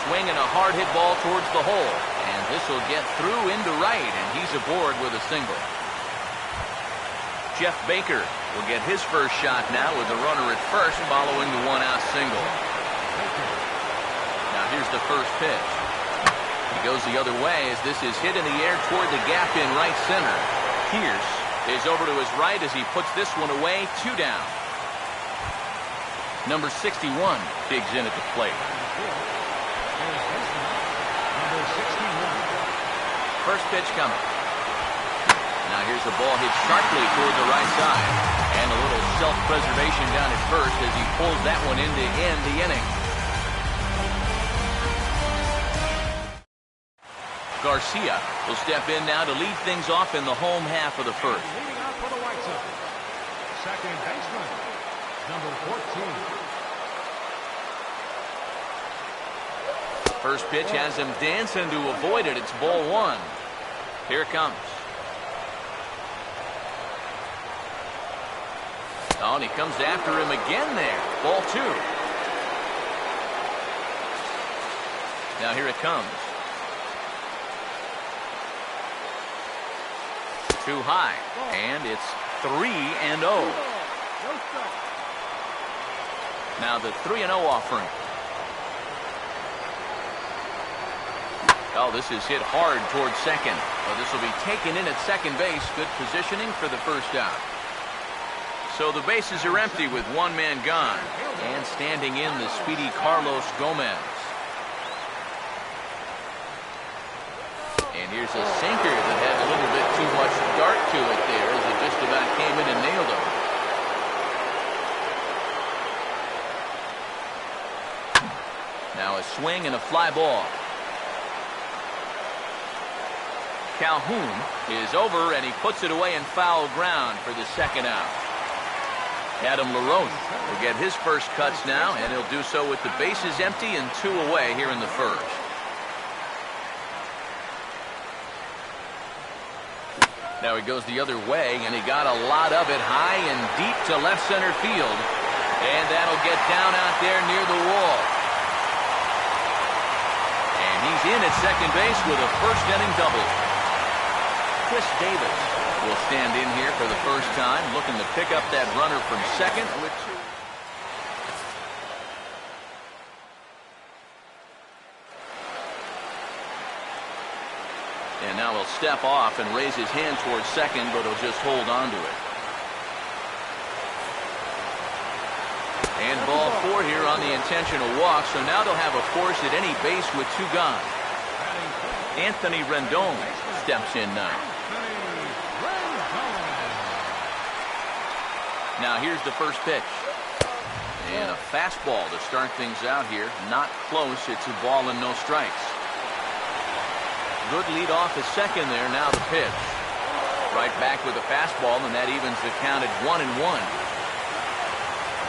Swing and a hard hit ball towards the hole. And this will get through into right, and he's aboard with a single. Jeff Baker will get his first shot now with the runner at first following the 1-out single. Now here's the first pitch. He goes the other way as this is hit in the air toward the gap in right center. Pierce is over to his right as he puts this one away, 2 down. Number 61 digs in at the plate. First pitch coming. Now here's a ball hit sharply toward the right side. And a little self-preservation down at first as he pulls that one in to end the inning. Garcia will step in now to lead things off in the home half of the first. Leading out for the White Sox, second baseman, number 14. First pitch has him dancing to avoid it. It's ball 1. Here it comes. Oh, and he comes after him again there. Ball 2. Now here it comes. Too high. And it's 3-0. Now the 3-0 offering. Oh, this is hit hard towards second. Oh, this will be taken in at second base. Good positioning for the first out. So the bases are empty with 1 man gone. And standing in the speedy Carlos Gomez. And here's a sinker that had a little bit too much dart to it there as it just about came in and nailed him. Now a swing and a fly ball. Calhoun is over and he puts it away in foul ground for the second out. Adam LaRoche will get his first cuts now, and he'll do so with the bases empty and 2 away here in the first. Now he goes the other way, and he got a lot of it high and deep to left center field. And that'll get down out there near the wall. And he's in at second base with a first inning double. Chris Davis will stand in here for the first time, looking to pick up that runner from second with 2. And now he'll step off and raise his hand towards second, but he'll just hold on to it. And ball 4 here on the intentional walk, so now they'll have a force at any base with 2 gone. Anthony Rendon steps in now. Now here's the first pitch. And a fastball to start things out here. Not close. It's a ball and no strikes. Good lead off at second there. Now the pitch. Right back with a fastball, and that evens the count at 1-1.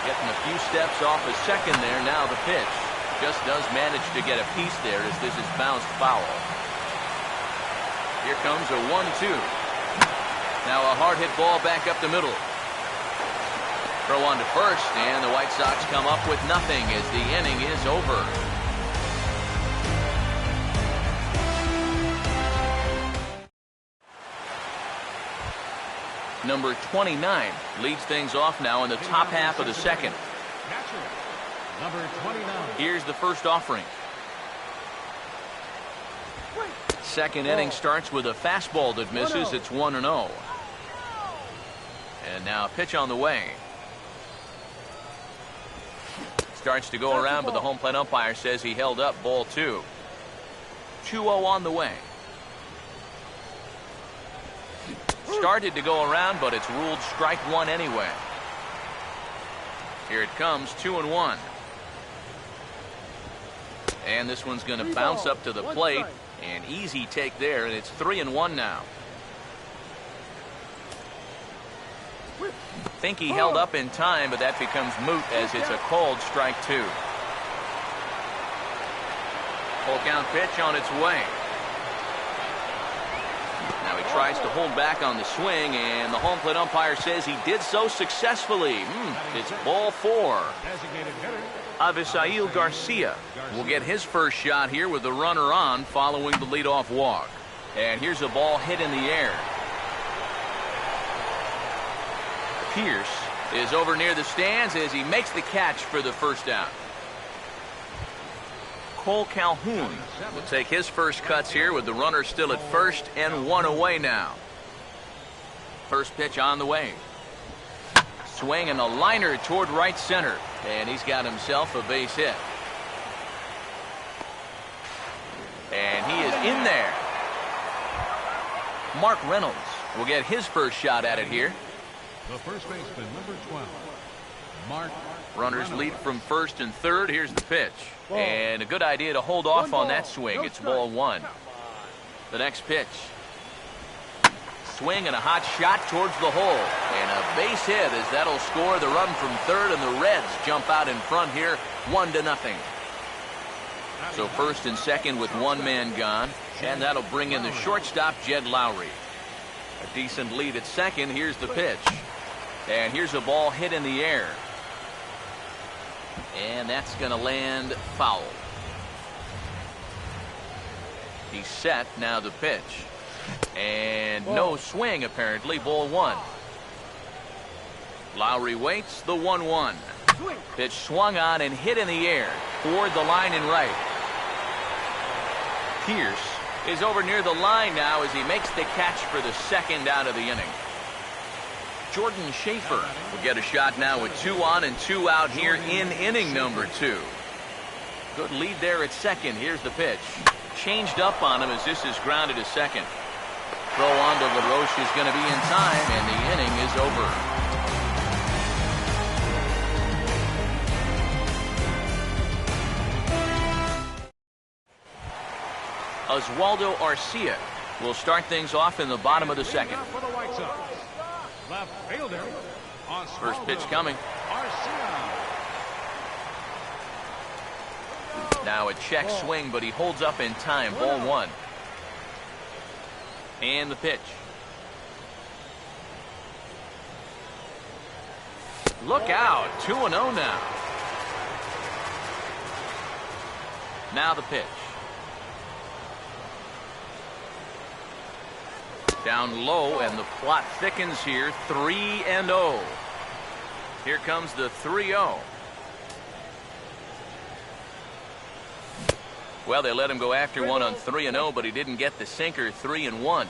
Getting a few steps off at second there. Now the pitch. Just does manage to get a piece there as this is bounced foul. Here comes a 1-2. Now a hard hit ball back up the middle. Throw on to first, and the White Sox come up with nothing as the inning is over. Number 29 leads things off now in the top half of the second. Catcher, number 29. Here's the first offering. Second inning starts with a fastball that misses. It's 1-0. And now a pitch on the way. Starts to go around, but the home plate umpire says he held up. Ball 2. 2-0 on the way. Started to go around, but it's ruled strike one anyway. Here it comes, 2-1. And this one's going to bounce up to the plate. An easy take there, and it's 3-1 now. Think he held up in time, but that becomes moot as it's a called strike 2. Full count pitch on its way. Now he tries to hold back on the swing, and the home plate umpire says he did so successfully. It's ball 4. Designated hitter, Avisail Garcia will get his first shot here with the runner on following the leadoff walk. And here's a ball hit in the air. Pierce is over near the stands as he makes the catch for the first out. Cole Calhoun will take his first cuts here with the runner still at first and 1 away now. First pitch on the way. Swing and a liner toward right center, and he's got himself a base hit. And he is in there. Mark Reynolds will get his first shot at it here. the first baseman, number 12, Mark. Runners lead from first and third. Here's the pitch. And a good idea to hold off on that swing. It's ball 1. The next pitch. Swing and a hot shot towards the hole. And a base hit as that'll score the run from third, and the Reds jump out in front here 1-0. So first and second with one man gone. And that'll bring in the shortstop, Jed Lowry. A decent lead at second. Here's the pitch. And here's a ball hit in the air. And that's going to land foul. He's set. Now the pitch. And no swing, apparently. Ball 1. Lowry waits. The 1-1. Pitch swung on and hit in the air toward the line and right. Pierce is over near the line now as he makes the catch for the second out of the inning. Jordan Schaefer will get a shot now with 2 on and 2 out here in inning number 2. Good lead there at second. Here's the pitch. Changed up on him as this is grounded to second. Throw on to LaRoche is going to be in time, and the inning is over. Oswaldo Arcia will start things off in the bottom of the second. For the White Sox, left fielder, First pitch coming. Arcia. Now a check swing, but he holds up in time. Ball 1. And the pitch. Look out. 2-0 now. Now the pitch. Down low, and the plot thickens here. 3-0. Here comes the 3-0. Well, they let him go after one on 3-0, but he didn't get the sinker. 3-1.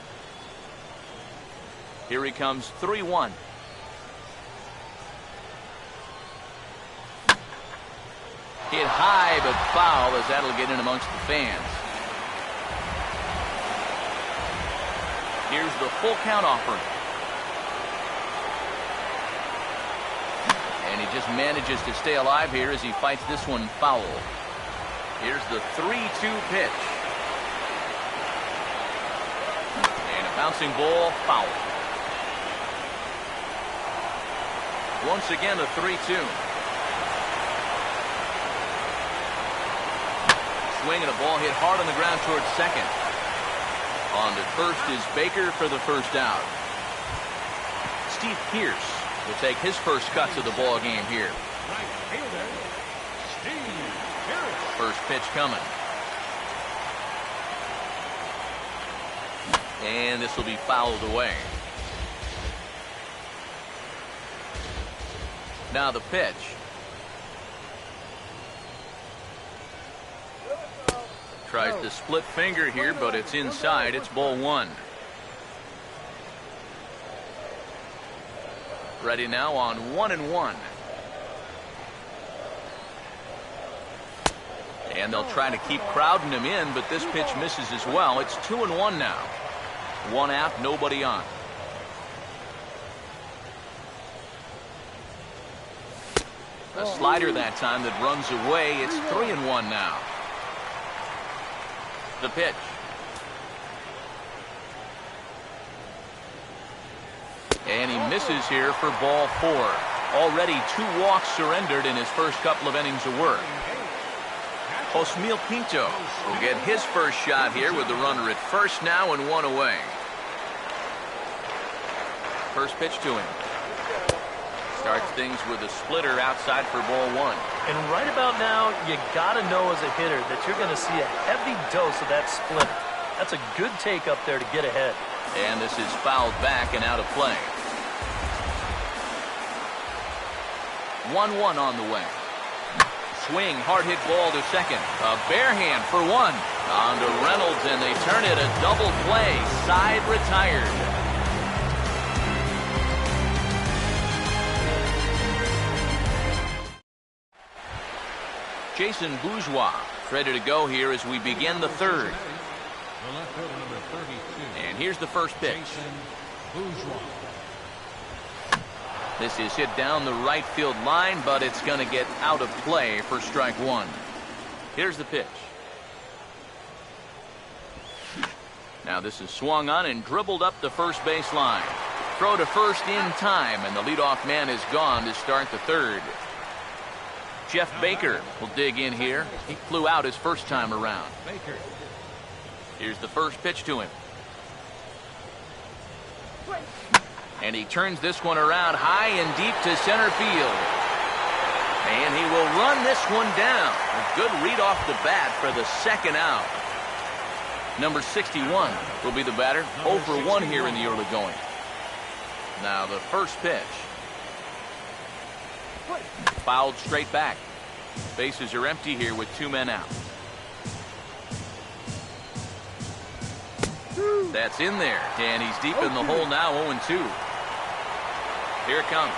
Here he comes. 3-1. Hit high but foul as that'll get in amongst the fans. Here's the full count offering. And he just manages to stay alive here as he fights this one foul. Here's the 3-2 pitch. And a bouncing ball, foul. Once again, a 3-2. Swing and a ball hit hard on the ground towards second. On to first is Baker for the first out. Steve Pierce will take his first cuts of the ball game here. Right fielder, Steve Pierce. First pitch coming. And this will be fouled away. Now the pitch. Tries to split finger here, but it's inside. It's ball one. Ready now on 1-1. And they'll try to keep crowding him in, but this pitch misses as well. It's 2-1 now. One out, nobody on. A slider that time that runs away. It's 3-1 now. The pitch. And he misses here for ball four. Already 2 walks surrendered in his first couple of innings of work. Josmil Pinto will get his first shot here with the runner at first now and 1 away. First pitch to him. Starts things with a splitter outside for ball one. And right about now, you got to know as a hitter that you're going to see a heavy dose of that splitter. That's a good take up there to get ahead. And this is fouled back and out of play. 1-1 on the way. Swing, hard hit ball to second. A bare hand for one. On to Reynolds, and they turn it a double play. Side retired. Jason Bourgeois ready to go here as we begin the third. The left fielder, number 32. And here's the first pitch. Jason Bourgeois. This is hit down the right field line, but it's going to get out of play for strike one. Here's the pitch. Now this is swung on and dribbled up the first base line. Throw to first in time, and the leadoff man is gone to start the third. Jeff Baker will dig in here. He flew out his first time around. Baker. Here's the first pitch to him. And he turns this one around high and deep to center field. And he will run this one down. A good read off the bat for the second out. Number 61 will be the batter. 0 for 1 here in the early going. Now the first pitch. Fouled straight back. Bases are empty here with 2 men out. That's in there. And he's deep in the hole now, 0-2. Here it comes.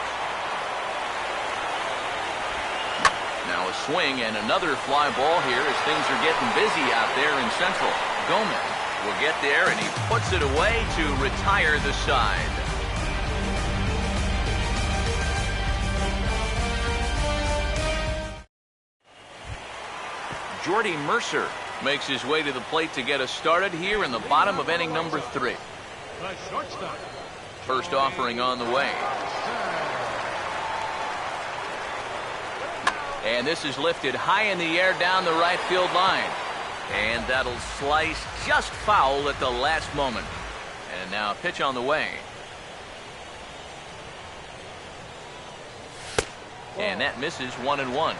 Now a swing and another fly ball here as things are getting busy out there in Central. Gomez will get there, and he puts it away to retire the side. Jordy Mercer makes his way to the plate to get us started here in the bottom of inning number 3. The shortstop. First offering on the way. And this is lifted high in the air down the right field line. And that'll slice just foul at the last moment. And now a pitch on the way. And that misses 1-1.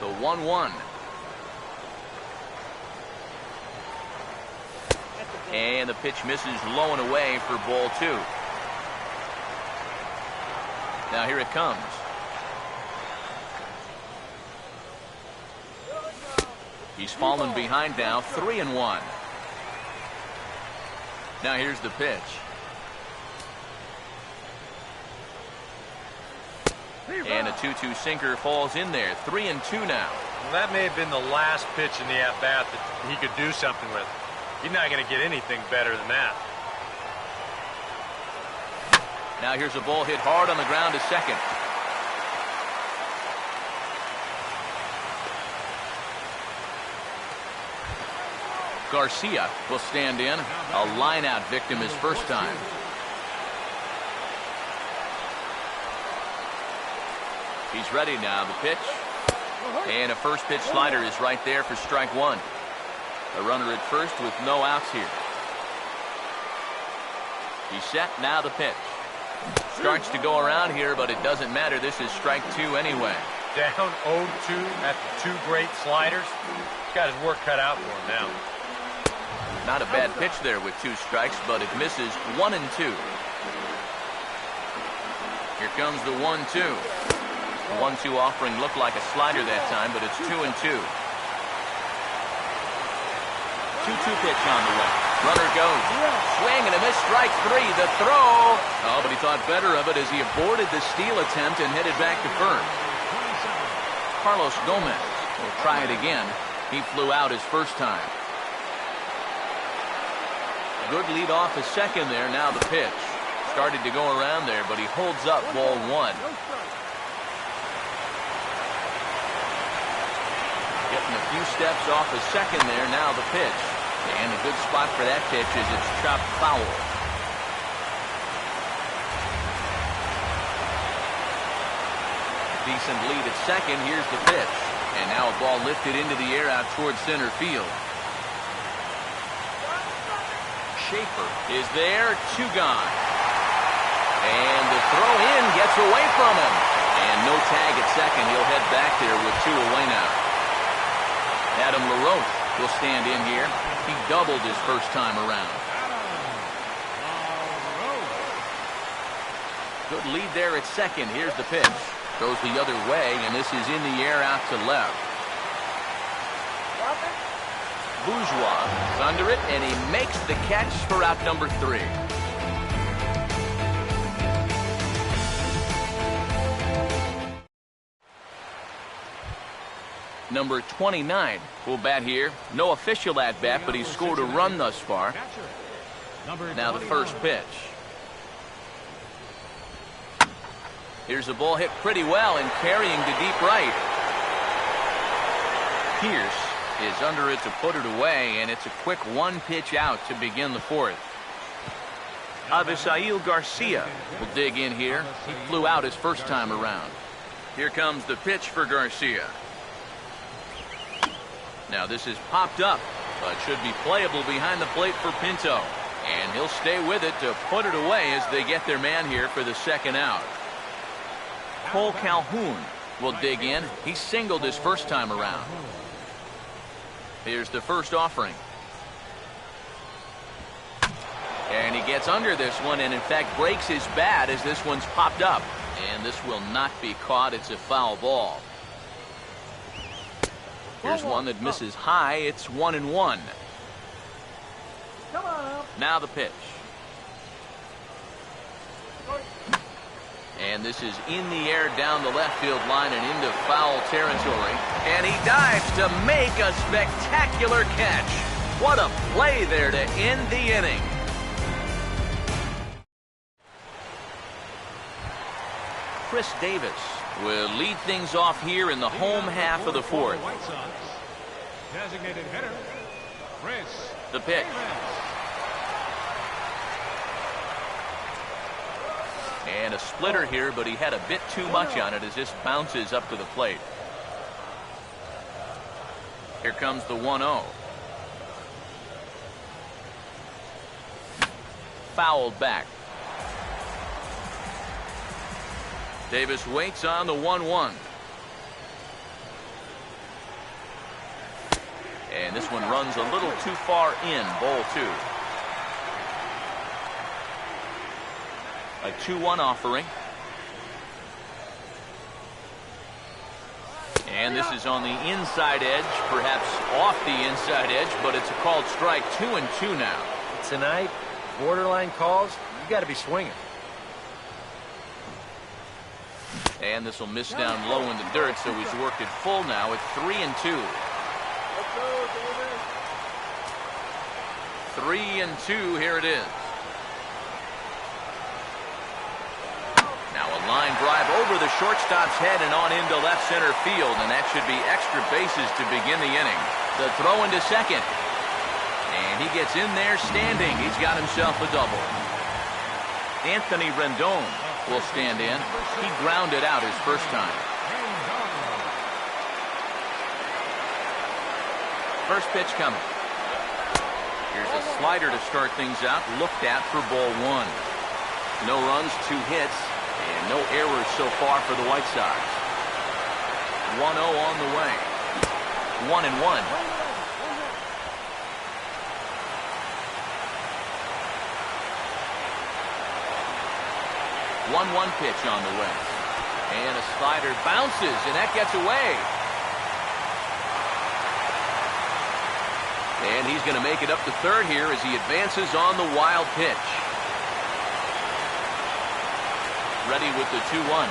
The 1-1. And the pitch misses low and away for ball 2. Now here it comes. He's fallen behind now, 3-1. Now here's the pitch. And a 2-2 sinker falls in there. 3-2 now. Well, that may have been the last pitch in the at-bat that he could do something with. He's not going to get anything better than that. Now here's a ball hit hard on the ground to second. Garcia will stand in. A line-out victim his first time. He's ready now. The pitch. And a first pitch slider is right there for strike one. A runner at first with no outs here. He's set. Now the pitch. Starts to go around here, but it doesn't matter. This is strike 2 anyway. Down 0-2 after 2 great sliders. He's got his work cut out for him now. Not a bad pitch there with 2 strikes, but it misses 1 and 2. Here comes the 1-2. The 1-2 offering looked like a slider that time, but it's 2 and 2. 2-2 pitch on the way. Runner goes. Swing and a miss. Strike 3. The throw. Oh, but he thought better of it as he aborted the steal attempt and headed back to first. Carlos Gomez will try it again. He flew out his first time. Good lead off his second there. Now the pitch. Started to go around there, but he holds up ball 1. Getting a few steps off his second there. Now the pitch. And a good spot for that pitch is it's chopped foul. Decent lead at second. Here's the pitch. And now a ball lifted into the air out towards center field. Schaefer is there. 2 gone. And the throw in gets away from him. And no tag at second. He'll head back there with 2 away now. Adam LaRoche will stand in here. He doubled his first time around. Good lead there at second. Here's the pitch. Goes the other way, and this is in the air out to left. Bourgeois is under it, and he makes the catch for out number 3. Number 29 will bat here. No official at bat, but he's scored a run thus far. Now the first pitch. Here's a ball hit pretty well and carrying to deep right. Pierce is under it to put it away, and it's a quick 1 pitch out to begin the 4th. Avisail Garcia will dig in here. He flew out his first time around. Here comes the pitch for Garcia. Now this is popped up, but should be playable behind the plate for Pinto. And he'll stay with it to put it away as they get their man here for the second out. Cole Calhoun will dig in. He singled his first time around. Here's the first offering. And he gets under this one and in fact breaks his bat as this one's popped up. And this will not be caught. It's a foul ball. Here's one that misses high. It's 1-1. Now the pitch. And this is in the air down the left field line and into foul territory. And he dives to make a spectacular catch. What a play there to end the inning. Chris Davis will lead things off here in the home half of the 4th. Designated hitter, Chris. The pitch. And a splitter here, but he had a bit too much on it as this bounces up to the plate. Here comes the 1-0. Fouled back. Davis waits on the 1-1. And this one runs a little too far in, ball 2. A 2-1 offering. And this is on the inside edge, perhaps off the inside edge, but it's a called strike. 2-2 now. Tonight, borderline calls, you got to be swinging. And this will miss down low in the dirt, so he's worked it full now at 3-2. 3-2, here it is. Now a line drive over the shortstop's head and on into left center field, and that should be extra bases to begin the inning. The throw into second. And he gets in there standing. He's got himself a double. Anthony Rendon will stand in. He grounded out his first time. First pitch coming. Here's a slider to start things out. Looked at for ball 1. No runs, 2 hits, and no errors so far for the White Sox. 1-0 on the way. 1-1. 1-1 pitch on the way. And a slider bounces, and that gets away. And he's going to make it up to third here as he advances on the wild pitch. Ready with the 2-1.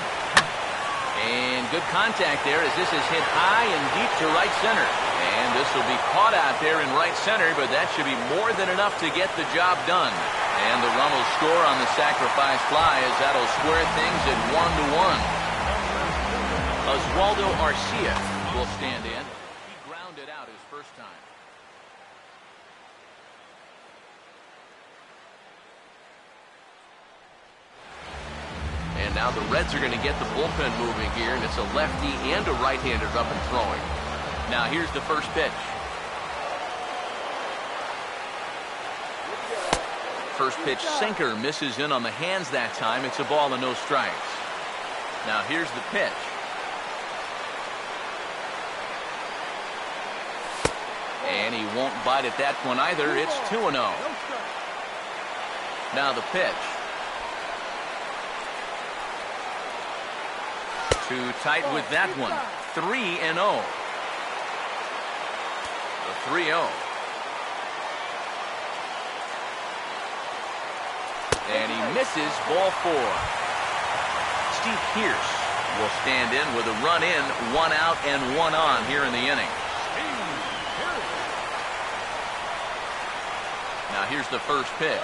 And good contact there as this is hit high and deep to right center. And this will be caught out there in right center, but that should be more than enough to get the job done. And the run will score on the sacrifice fly as that'll square things at 1-1. Oswaldo Arcia will stand in. He grounded out his first time. And now the Reds are going to get the bullpen moving here, and it's a lefty and a right-hander up and throwing. Now here's the first pitch. First pitch sinker misses in on the hands that time. It's a ball and no strikes. Now here's the pitch. And he won't bite at that one either. It's 2-0. Now the pitch. Too tight with that one. 3-0. The 3-0. And he misses ball 4. Steve Pearce will stand in with a run in, 1 out and 1 on here in the inning. Now here's the first pitch.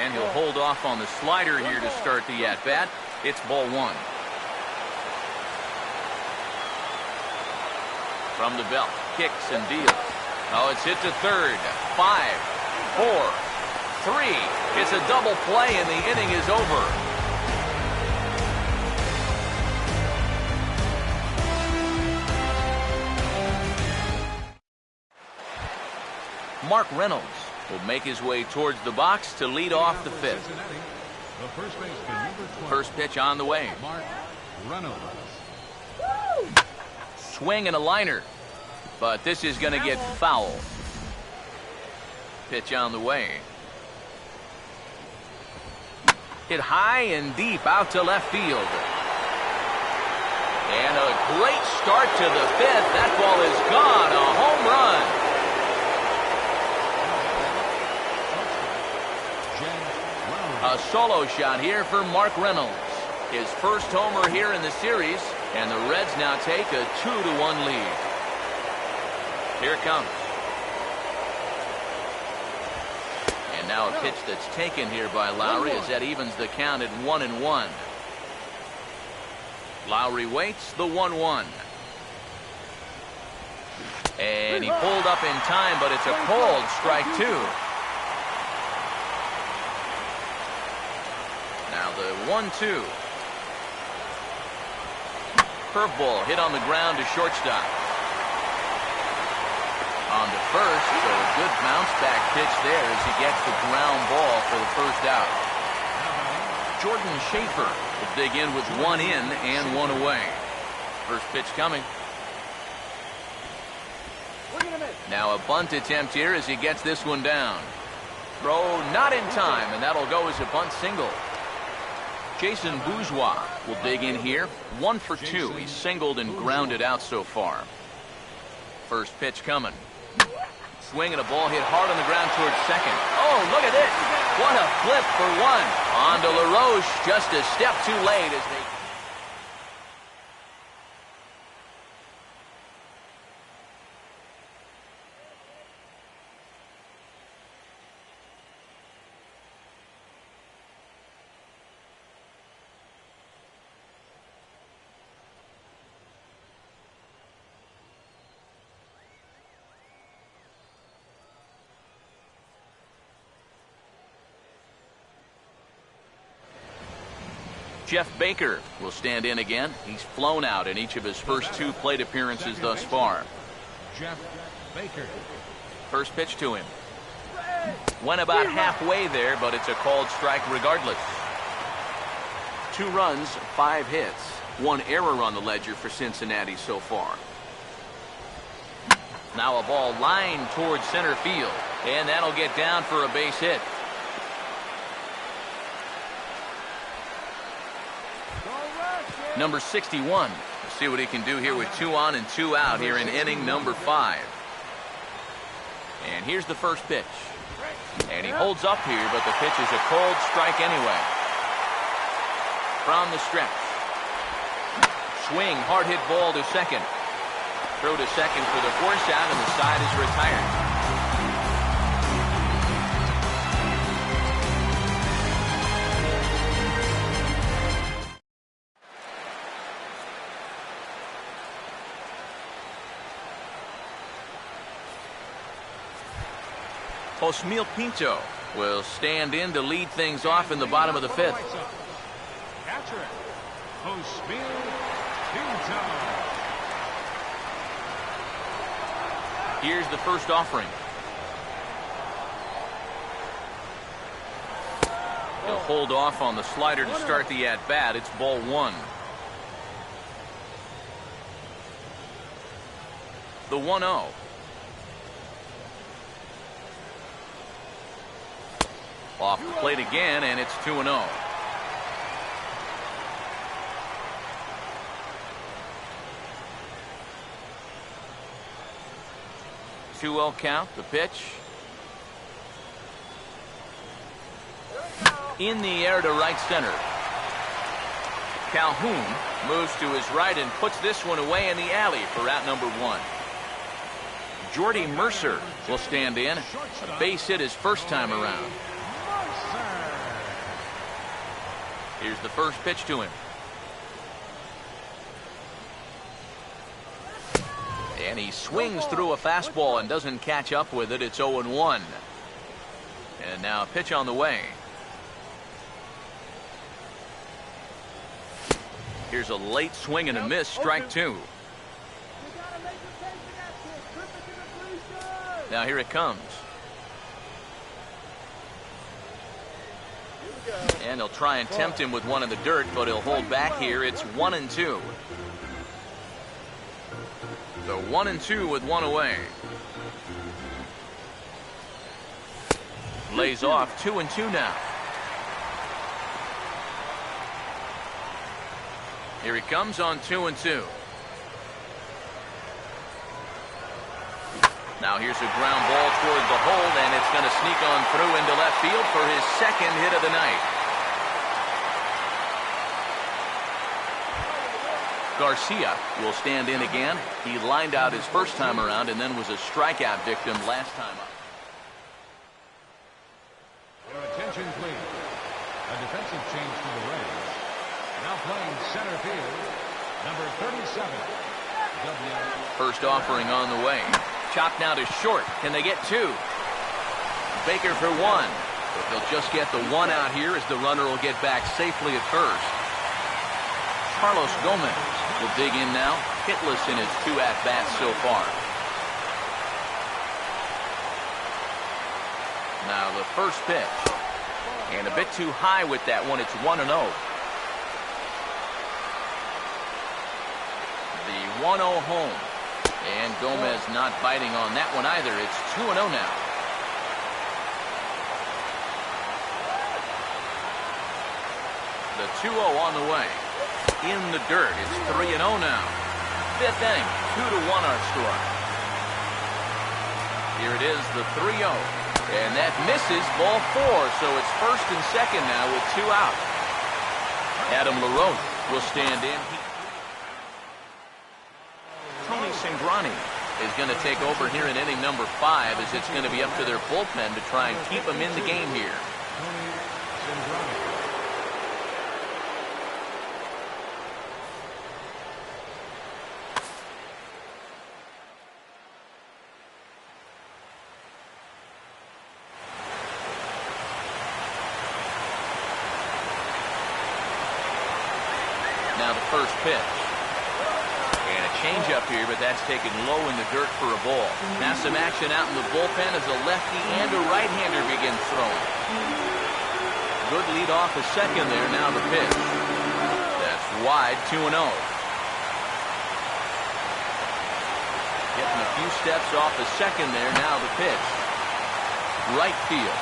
And he'll hold off on the slider here to start the at-bat. It's ball 1. From the belt, kicks and deals. Oh, it's hit to third. 5, 4, 3. It's a double play and the inning is over. Mark Reynolds will make his way towards the box to lead off the 5th. First pitch on the way. Mark Reynolds. Swing and a liner, but this is going to get foul. Pitch on the way. Hit high and deep out to left field. And a great start to the 5th. That ball is gone. A home run. A solo shot here for Mark Reynolds. His first homer here in the series, and the Reds now take a 2-1 lead. Here it comes. And now a pitch that's taken here by Lowry as that evens the count at 1-1. Lowry waits the 1-1. And he pulled up in time, but it's a cold strike 2. Now the 1-2. Curveball hit on the ground to shortstop. On to first, so a good bounce back pitch there as he gets the ground ball for the first out. Jordan Schaefer will dig in with 1 in and 1 away. First pitch coming. Now a bunt attempt here as he gets this one down. Throw not in time, and that'll go as a bunt single. Jason Bourgeois will dig in here. 1 for 2. He's singled and grounded out so far. First pitch coming. Swing and a ball hit hard on the ground towards second. Oh, look at this. What a flip for 1. On to LaRoche, just a step too late as they... Jeff Baker will stand in again. He's flown out in each of his first 2 plate appearances thus far. Jeff Baker. First pitch to him. Went about halfway there, but it's a called strike regardless. 2 runs, 5 hits. 1 error on the ledger for Cincinnati so far. Now a ball lined towards center field, and that'll get down for a base hit. number 61. We'll see what he can do here with 2 on and 2 out here in inning number 5. And here's the first pitch. And he holds up here, but the pitch is a cold strike anyway. From the stretch. Swing, hard hit ball to second. Throw to second for the force out, and the side is retired. Osmil Pinto will stand in to lead things off in the bottom of the 5th. Catcher, Osmil Pinto. Here's the first offering. He'll hold off on the slider to start the at-bat. It's ball 1. The 1-0. Off the plate again, and it's 2-0. Two-0 count, the pitch. In the air to right center. Calhoun moves to his right and puts this one away in the alley for out number 1. Jordy Mercer will stand in. A base hit his first time around. Here's the first pitch to him. And he swings through a fastball and doesn't catch up with it. It's 0-1. And now a pitch on the way. Here's a late swing and a miss, strike 2. Now here it comes. And he'll try and tempt him with one in the dirt, but he'll hold back here. It's 1-2. So 1-2 with 1 away. Lays off 2-2 now. Here he comes on 2-2. Now here's a ground ball toward the hold, and it's going to sneak on through into left field for his second hit of the night. Garcia will stand in again. He lined out his first time around and then was a strikeout victim last time up. Your attention, please. A defensive change for the Rays. Now playing center field, number 37. First offering on the way. Chopped now to short. Can they get 2? Baker for 1. But they'll just get the 1 out here as the runner will get back safely at first. Carlos Gomez will dig in now, hitless in his 2 at-bats so far. Now the first pitch. And a bit too high with that one. It's 1-0. The 1-0 home. And Gomez not biting on that one either. It's 2-0 now. The 2-0 on the way. In the dirt. It's 3-0 now. 5th inning. 2-1 our score. Here it is, the 3-0. And that misses, ball 4. So it's first and second now with 2 out. Adam LaRoche will stand in. Tony Cingrani is going to take over here in inning number 5 as it's going to be up to their bullpen to try and keep them in the game here. Now the first pitch. And a changeup here, but that's taken low in the dirt for a ball. Now some action out in the bullpen as a lefty and a right-hander begins throwing. Good lead off a second there. Now the pitch. That's wide, 2-0. Getting a few steps off a second there. Now the pitch. Right field.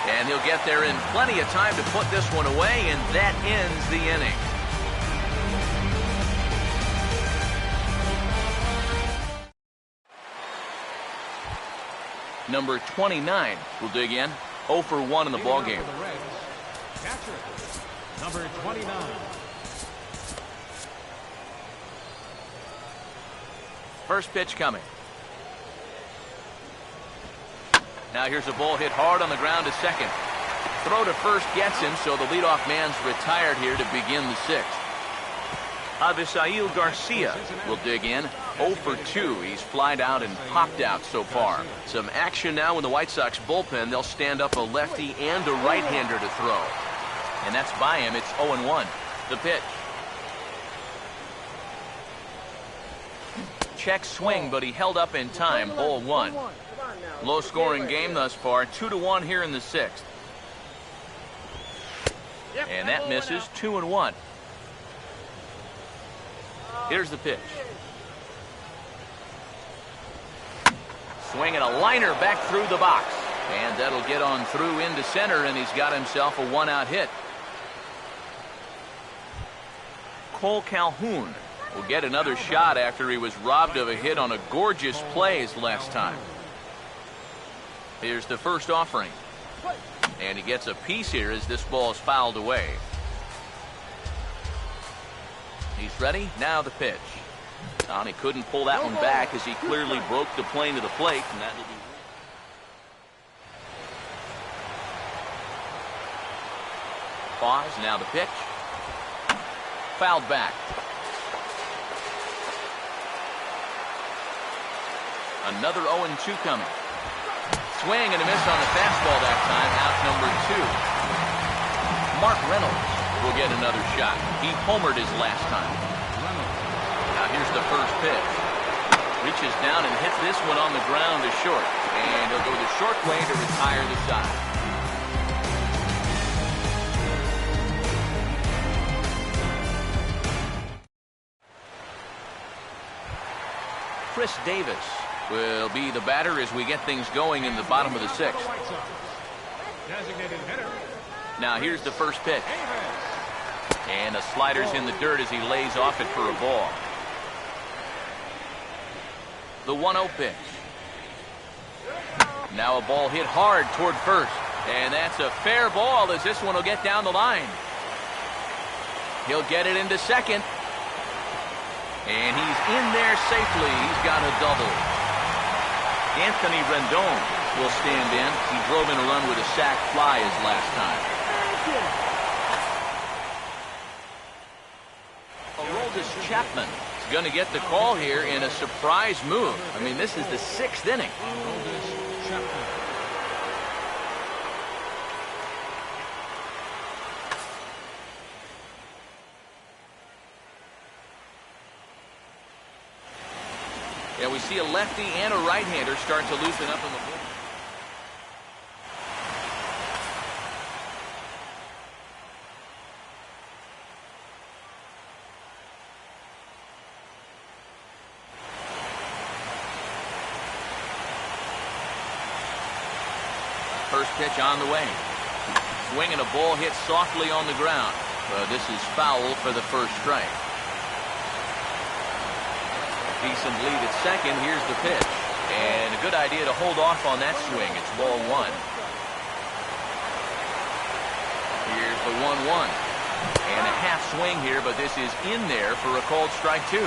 And he'll get there in plenty of time to put this one away, and that ends the inning. Number 29 will dig in. 0 for 1 in the ballgame. Catcher, number 29. First pitch coming. Now here's a ball hit hard on the ground to second. Throw to first gets him, so the leadoff man's retired here to begin the sixth. Avisail Garcia will dig in. 0 for 2. He's flied out and popped out so far. Some action now in the White Sox bullpen. They'll stand up a lefty and a right-hander to throw. And that's by him. It's 0-1. The pitch. Check swing, but he held up in time. Ball 1. Low-scoring game thus far. 2-1 here in the sixth. And that misses. 2-1. Here's the pitch. Swinging a liner back through the box. And that'll get on through into center, and he's got himself a one-out hit. Cole Calhoun will get another shot after he was robbed of a hit on a gorgeous play his last time. Here's the first offering. And he gets a piece here as this ball is fouled away. He's ready. Now the pitch. He couldn't pull that one back as he clearly broke the plane to the plate, and that'll be. Pause. Now the pitch. Fouled back. Another 0-2 coming. Swing and a miss on the fastball that time. Out number 2. Mark Reynolds will get another shot. He homered his last time. Now here's the first pitch. Reaches down and hits this one on the ground to short. And he'll go the short way to retire the side. Chris Davis will be the batter as we get things going in the bottom of the sixth. Now here's the first pitch. And the slider's in the dirt as he lays off it for a ball. The 1-0 pitch. Now a ball hit hard toward first. And that's a fair ball as this one will get down the line. He'll get it into second. And he's in there safely. He's got a double. Anthony Rendon will stand in. He drove in a run with a sac fly his last time. Aroldis Chapman is going to get the call here in a surprise move. I mean, this is the 6th inning. Aroldis Chapman. Yeah, we see a lefty and a right-hander start to loosen up in the bullpen. First pitch on the way. Swing and a ball hit softly on the ground. This is foul for the first strike. Decent lead at second. Here's the pitch. And a good idea to hold off on that swing. It's ball 1. Here's the 1-1. And a half swing here, but this is in there for a called strike 2.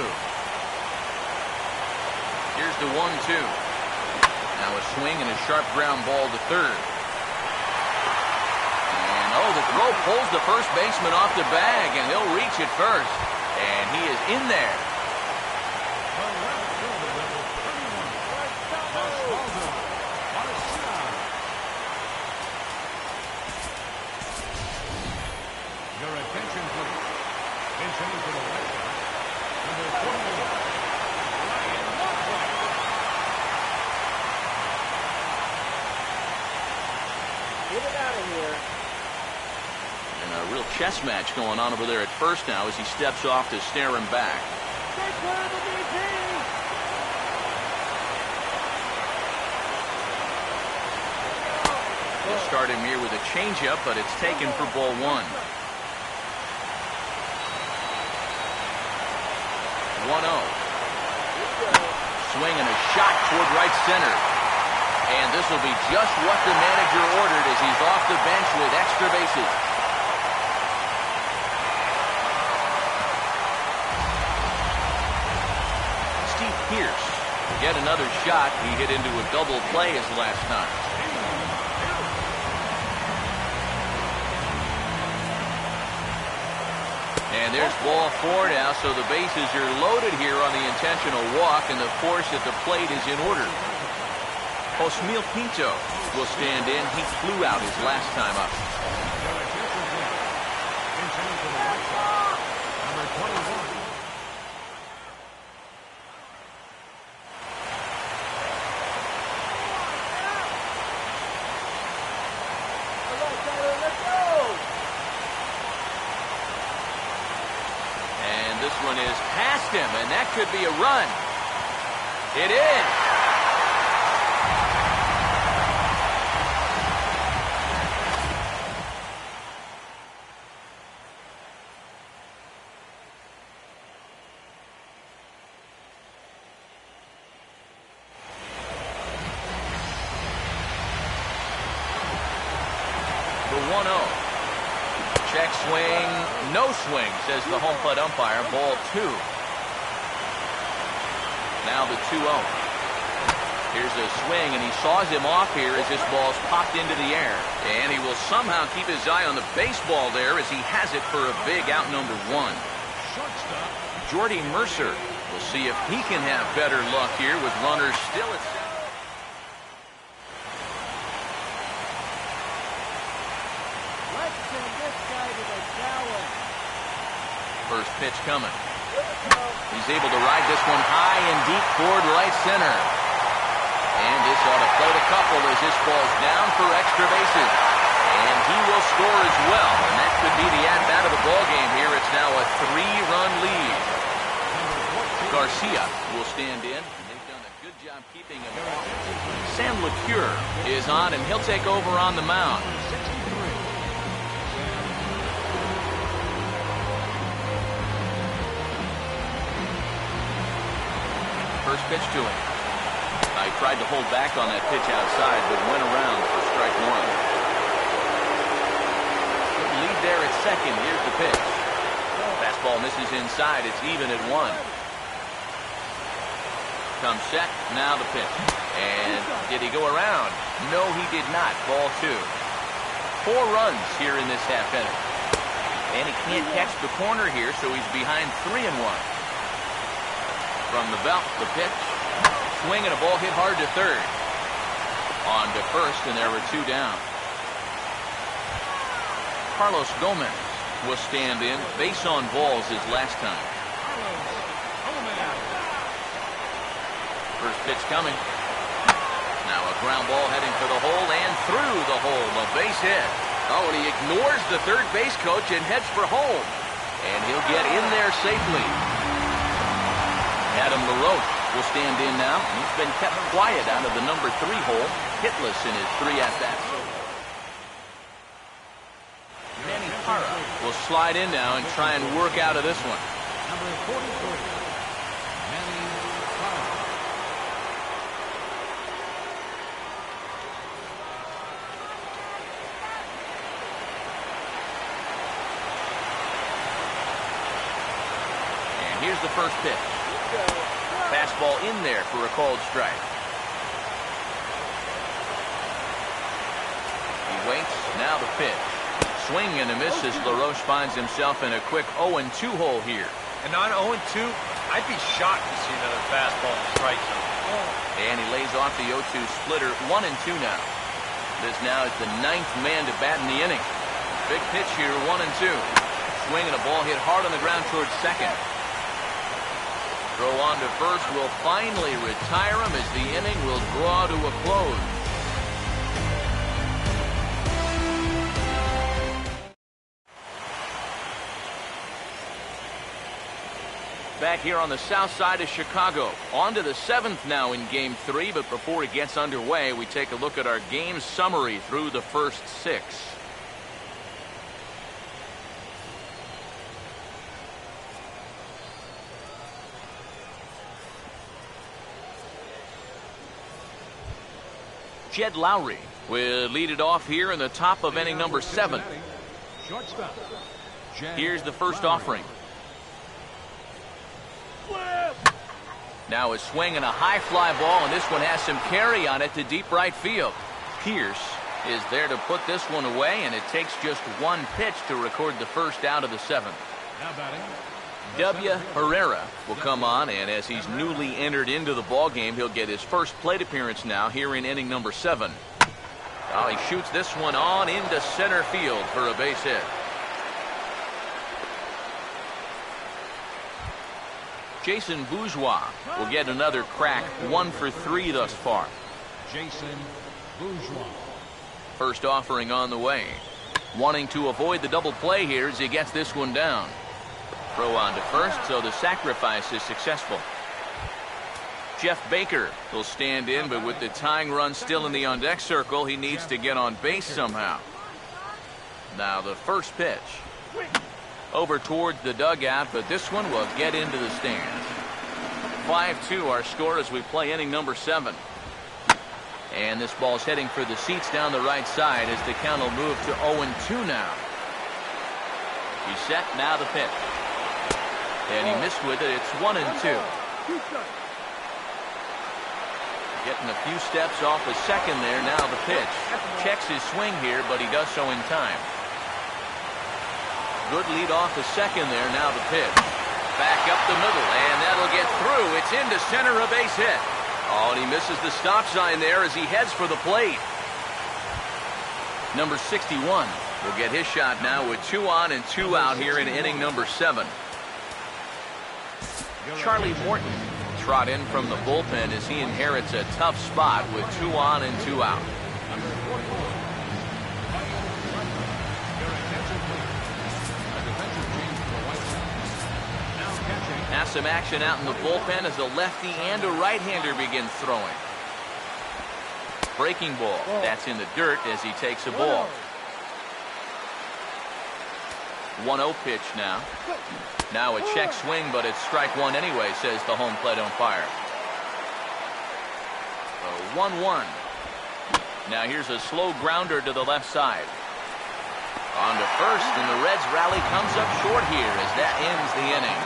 Here's the 1-2. Now a swing and a sharp ground ball to third. And the throw pulls the first baseman off the bag, and he'll reach it first. And he is in there. Your attention, please. Pitching for the White Sox, number 41, Ryan Lockwood. Get it out of here. And a real chess match going on over there at first now as he steps off to stare him back. Take care of the BP. We'll start him here with a changeup, but it's taken for ball one. 1-0. Swing and a shot toward right center. And this will be just what the manager ordered as he's off the bench with extra bases. Steve Pearce, yet another shot. He hit into a double play his last time. And there's ball four now, so the bases are loaded here on the intentional walk, and the force at the plate is in order. Osmil Pinto will stand in. He flew out his last time up. Number 21. And this one is past him, and that could be a run. It is. The 1-0. Check swing, no swing, says the home plate umpire. Ball two. Now the 2-0. Here's a swing, and he saws him off here as this ball's popped into the air. And he will somehow keep his eye on the baseball there as he has it for a big out number one. Shortstop. Jordy Mercer. We'll see if he can have better luck here with runners still at second. Let's send this guy to the challenge. First pitch coming. He's able to ride this one high and deep toward right center. And this ought to float a couple as this ball's down for extra bases. And he will score as well. And that could be the at-bat of the ballgame here. It's now a 3-run lead. Garcia will stand in. And they've done a good job keeping him off. Sam LeCure is on, and he'll take over on the mound. First pitch to him. I tried to hold back on that pitch outside, but went around for strike one. Good lead there at second. Here's the pitch. Fastball misses inside. It's even at one. Comes set. Now the pitch. And did he go around? No, he did not. Ball two. 4 runs here in this half inning. And he can't catch the corner here, so he's behind 3-1. From the belt, the pitch. Swing and a ball hit hard to third. On to first, and there were 2 down. Carlos Gomez will stand in. Base on balls his last time. First pitch coming. Now a ground ball heading for the hole and through the hole. A base hit. Oh, and he ignores the third base coach and heads for home. And he'll get in there safely. Adam LaRoche will stand in now. He's been kept quiet out of the number 3 hole. Hitless in his 3 at-bats. Manny Parra will slide in now and try and work out of this one. Number 43. Manny Parra. And here's the first pitch. Fastball in there for a called strike. He waits. Now the pitch. Swing and a miss as LaRoche finds himself in a quick 0-2 hole here. And on 0-2, I'd be shocked to see another fastball in the strike zone. And he lays off the 0-2 splitter. 1-2 now. This now is the 9th man to bat in the inning. Big pitch here, 1-2. Swing and a ball hit hard on the ground towards second. Throw on to first will finally retire him as the inning will draw to a close. Back back here on the south side of Chicago. On to the 7th now in Game 3, but before it gets underway, we take a look at our game summary through the first 6. Jed Lowry will lead it off here in the top of inning number 7. Here's the first offering. Now a swing and a high fly ball, and this one has some carry on it to deep right field. Pierce is there to put this one away, and it takes just one pitch to record the first out of the 7th. W. Herrera will come on, and as he's newly entered into the ballgame, he'll get his first plate appearance now here in inning number 7. Oh, he shoots this one on into center field for a base hit. Jason Bourgeois will get another crack, 1 for 3 thus far. Jason Bourgeois. First offering on the way. Wanting to avoid the double play here as he gets this one down. Throw on to first, so the sacrifice is successful. Jeff Baker will stand in, but with the tying run still in the on-deck circle, he needs to get on base somehow. Now the first pitch. Over towards the dugout, but this one will get into the stands. 5-2 our score as we play inning number 7. And this ball's heading for the seats down the right side as the count will move to 0-2 now. He's set, now the pitch. And he missed with it. It's 1-2. Getting a few steps off the second there. Now the pitch. Checks his swing here, but he does so in time. Good lead off the second there. Now the pitch. Back up the middle, and that'll get through. It's into center, a base hit. Oh, and he misses the stop sign there as he heads for the plate. Number 61 will get his shot now with 2 on and 2 out here in inning number 7. Charlie Morton trot in from the bullpen as he inherits a tough spot with 2 on and 2 out. Now some action out in the bullpen as a lefty and a right-hander begin throwing. Breaking ball. That's in the dirt as he takes a ball. 1-0 pitch now. Now a check swing, but it's strike 1 anyway, says the home plate umpire. 1-1. Now here's a slow grounder to the left side. On to first, and the Reds rally comes up short here as that ends the inning.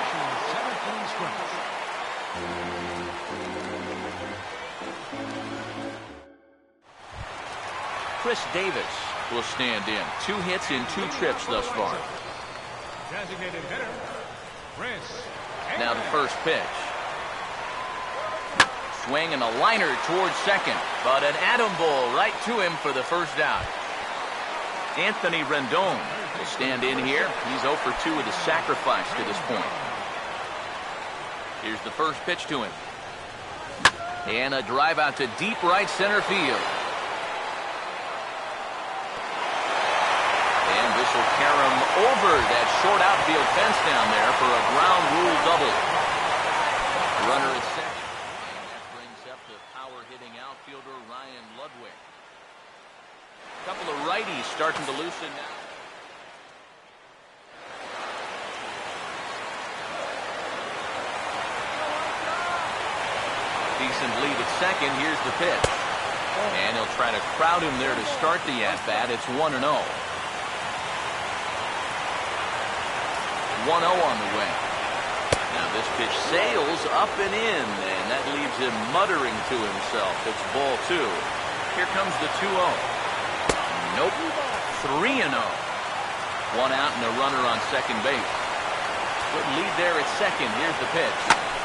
Chris Davis will stand in. 2 hits in 2 trips thus far. Designated hitter, Chris. Now the first pitch. Swing and a liner towards second, but an atom ball right to him for the first out. Anthony Rendon will stand in here. He's 0 for 2 with a sacrifice to this point. Here's the first pitch to him. And a drive out to deep right center field. And this will carry him over that short outfield fence down there for a ground rule double. Runner at second. And that brings up the power-hitting outfielder Ryan Ludwig. A couple of righties starting to loosen now. Decent lead at second. Here's the pitch. And he'll try to crowd him there to start the at-bat. It's 1-0. 1-0 on the way. Now this pitch sails up and in, and that leaves him muttering to himself. It's ball 2. Here comes the 2-0. Nope. 3-0. 1 out and a runner on second base. Good lead there at second. Here's the pitch.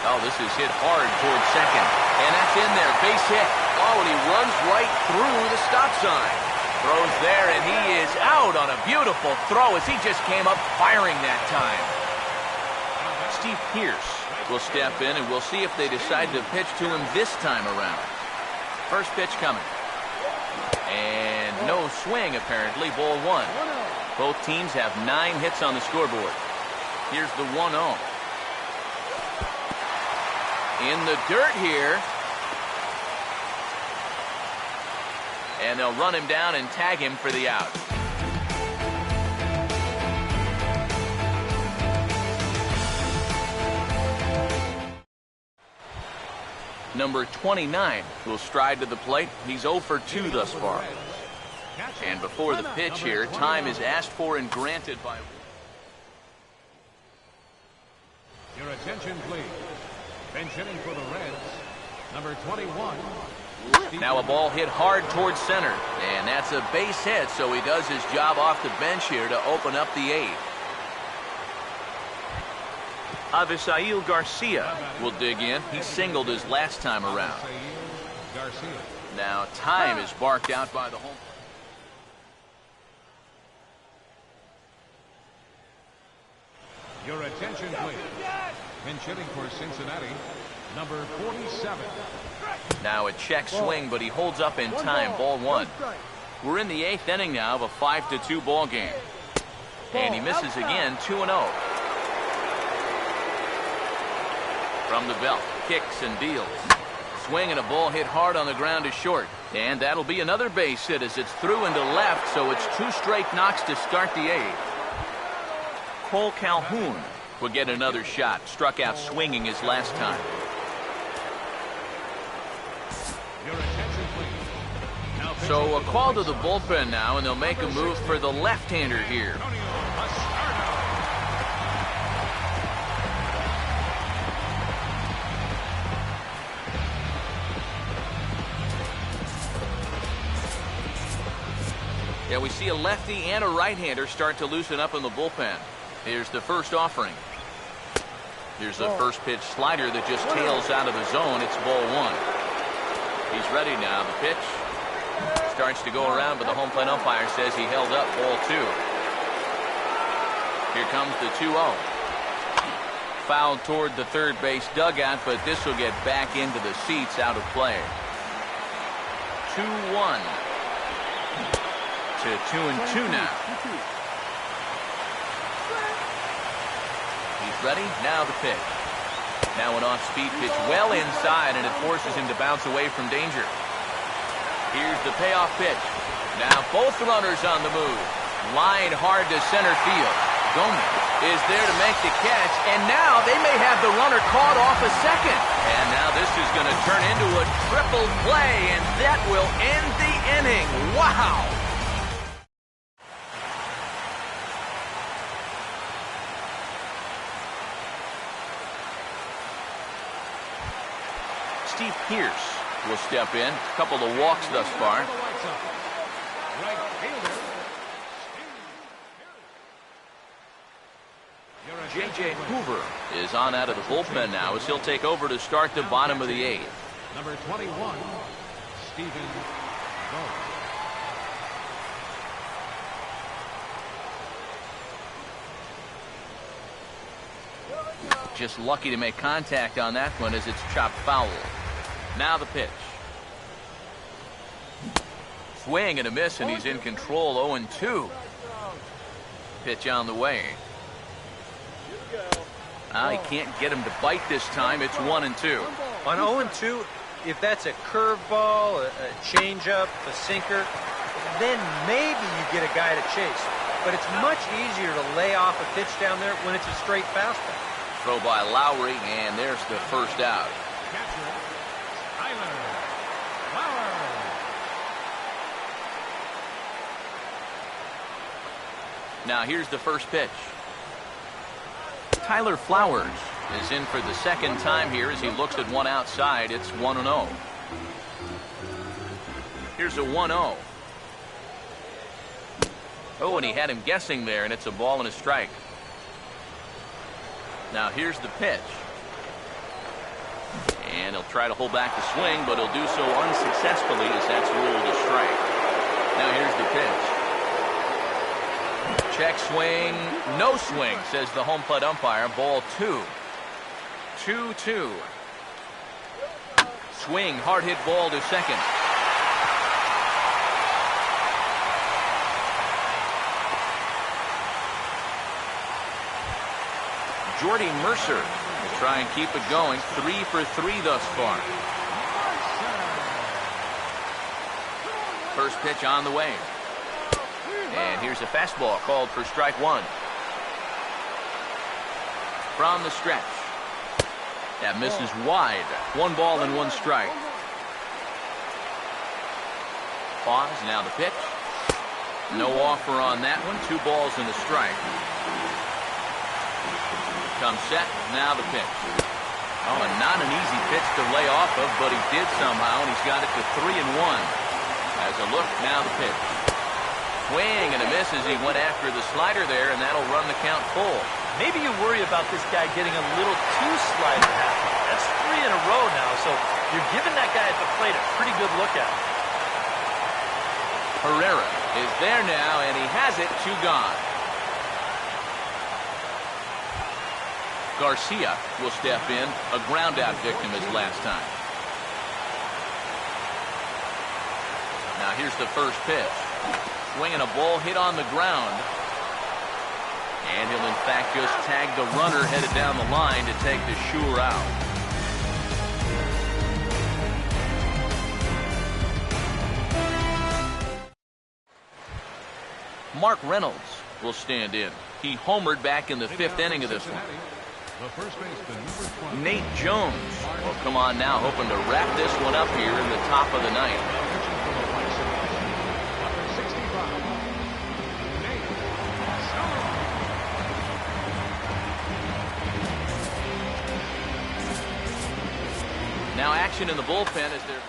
Oh, this is hit hard towards second. And that's in there. Base hit. Oh, and he runs right through the stop sign. Throws there, and he is out on a beautiful throw as he just came up firing that time. Steve Pierce will step in, and we'll see if they decide to pitch to him this time around. First pitch coming. And no swing, apparently. Ball 1. Both teams have 9 hits on the scoreboard. Here's the 1-0. in the dirt here. And they'll run him down and tag him for the out. Number 29 will stride to the plate. He's 0 for 2 thus far. And before the pitch here, time is asked for and granted by... Your attention, please. Bench hitting for the Reds, number 21. Now a ball hit hard towards center. And that's a base hit, so he does his job off the bench here to open up the 8th. Avisail Garcia will dig in. He singled his last time around. Now time is barked out by the home. Your attention, please. Pinch hitting for Cincinnati, number 47. Now a check swing, but he holds up in time. Ball 1. We're in the 8th inning now of a 5-2 ball game. And he misses again, 2-0. From the belt, kicks and deals. Swing and a ball hit hard on the ground to short. And that'll be another base hit as it's through into left, so it's 2 straight knocks to start the 8th. Cole Calhoun will get another shot. Struck out swinging his last time. So a call to the bullpen now, and they'll make a move for the left-hander here. Yeah, we see a lefty and a right-hander start to loosen up in the bullpen. Here's the first offering. Here's the first pitch slider that just tails out of the zone. It's ball 1. He's ready now. The pitch starts to go around, but the home plate umpire says he held up. Ball 2. Here comes the 2-0. Fouled toward the third base dugout, but this will get back into the seats, out of play. 2-1. To 2-2 now. He's ready. Now the pitch. Now an off-speed pitch well inside, and it forces him to bounce away from danger. Here's the payoff pitch. Now both runners on the move. Line hard to center field. Gomez is there to make the catch, and now they may have the runner caught off a second. And now this is going to turn into a triple play, and that will end the inning. Wow! Steve Pierce will step in. A couple of walks thus far. J.J. Hoover is on out of the bullpen now as he'll take over to start the bottom of the 8th. Number 21, Stephen Vogt. Just lucky to make contact on that one as it's chopped foul. Now the pitch. Swing and a miss, and he's in control. 0-2. Pitch on the way. He can't get him to bite this time. It's 1-2. On 0-2, if that's a curveball, a changeup, a sinker, then maybe you get a guy to chase. But it's much easier to lay off a pitch down there when it's a straight fastball. Throw by Lowry, and there's the first out. Catcher, Tyler Flowers. Now here's the first pitch. Tyler Flowers is in for the second time here as he looks at one outside. It's 1-0. Here's a 1-0. Oh, and he had him guessing there, and it's a ball and a strike. Now here's the pitch. And he'll try to hold back the swing, but he'll do so unsuccessfully as that's ruled a strike. Now here's the pitch. Check swing, no swing, says the home plate umpire. Ball 2. 2-2. Swing, hard hit ball to second. Jordy Mercer will try and keep it going. 3 for 3 thus far. First pitch on the way. And here's a fastball called for strike 1. From the stretch. That misses wide. 1 ball and 1 strike. Pause, now the pitch. No offer on that one. 2 balls and a strike. Comes set, now the pitch. Oh, and not an easy pitch to lay off of, but he did somehow, and he's got it to 3-1. As a look, now the pitch. Swing and a miss as he went after the slider there, and that'll run the count full. Maybe you worry about this guy getting a little too slider happy. That's 3 in a row now, so you're giving that guy at the plate a pretty good look at it. Herrera is there now, and he has it. 2 gone. Garcia will step in, a ground out victim his last time. Now here's the first pitch. Swinging a ball hit on the ground. And he'll in fact just tag the runner headed down the line to take the sure out. Mark Reynolds will stand in. He homered back in the 5th inning of this one. Nate Jones will come on now, hoping to wrap this one up here in the top of the 9th. Now action in the bullpen as they're...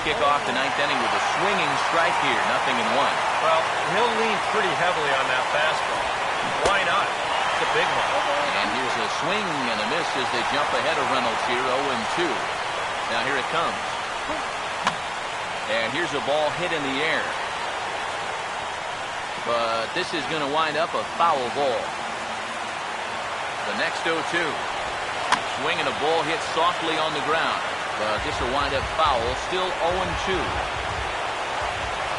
kick off the 9th inning with a swinging strike here. 0-1. Well, he'll lean pretty heavily on that fastball. Why not? It's a big one. And here's a swing and a miss as they jump ahead of Reynolds here. 0-2. Now here it comes. And here's a ball hit in the air. But this is going to wind up a foul ball. The next 0-2. Swing and a ball hit softly on the ground. This will wind up foul. Still 0-2.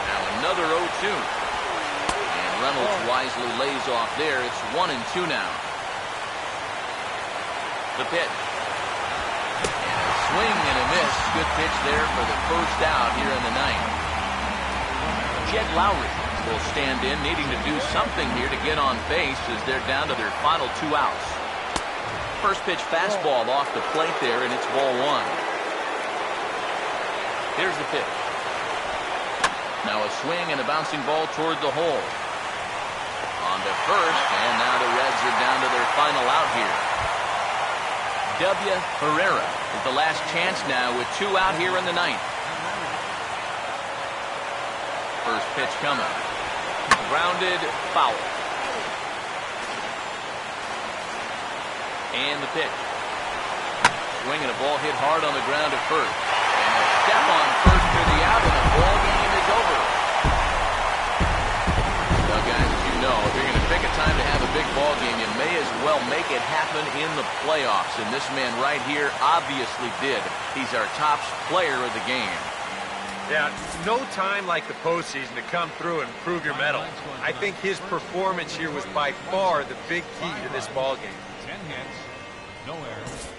Now another 0-2. And Reynolds wisely lays off there. It's 1-2 now. The pitch. And a swing and a miss. Good pitch there for the first out here in the 9th. Jed Lowry will stand in, needing to do something here to get on base as they're down to their final 2 outs. First pitch fastball off the plate there, and it's ball 1. Here's the pitch. Now a swing and a bouncing ball toward the hole. On to first, and now the Reds are down to their final out here. W. Herrera is the last chance now with 2 out here in the 9th. First pitch coming. Grounded, foul. And the pitch. Swing and a ball hit hard on the ground at first. Step on first for the out, and the ball game is over. Well, guys, as you know, if you're going to pick a time to have a big ball game, you may as well make it happen in the playoffs. And this man right here obviously did. He's our top player of the game. Yeah, no time like the postseason to come through and prove your mettle. I think his performance here was by far the big key to this ball game. 10 hits, no errors.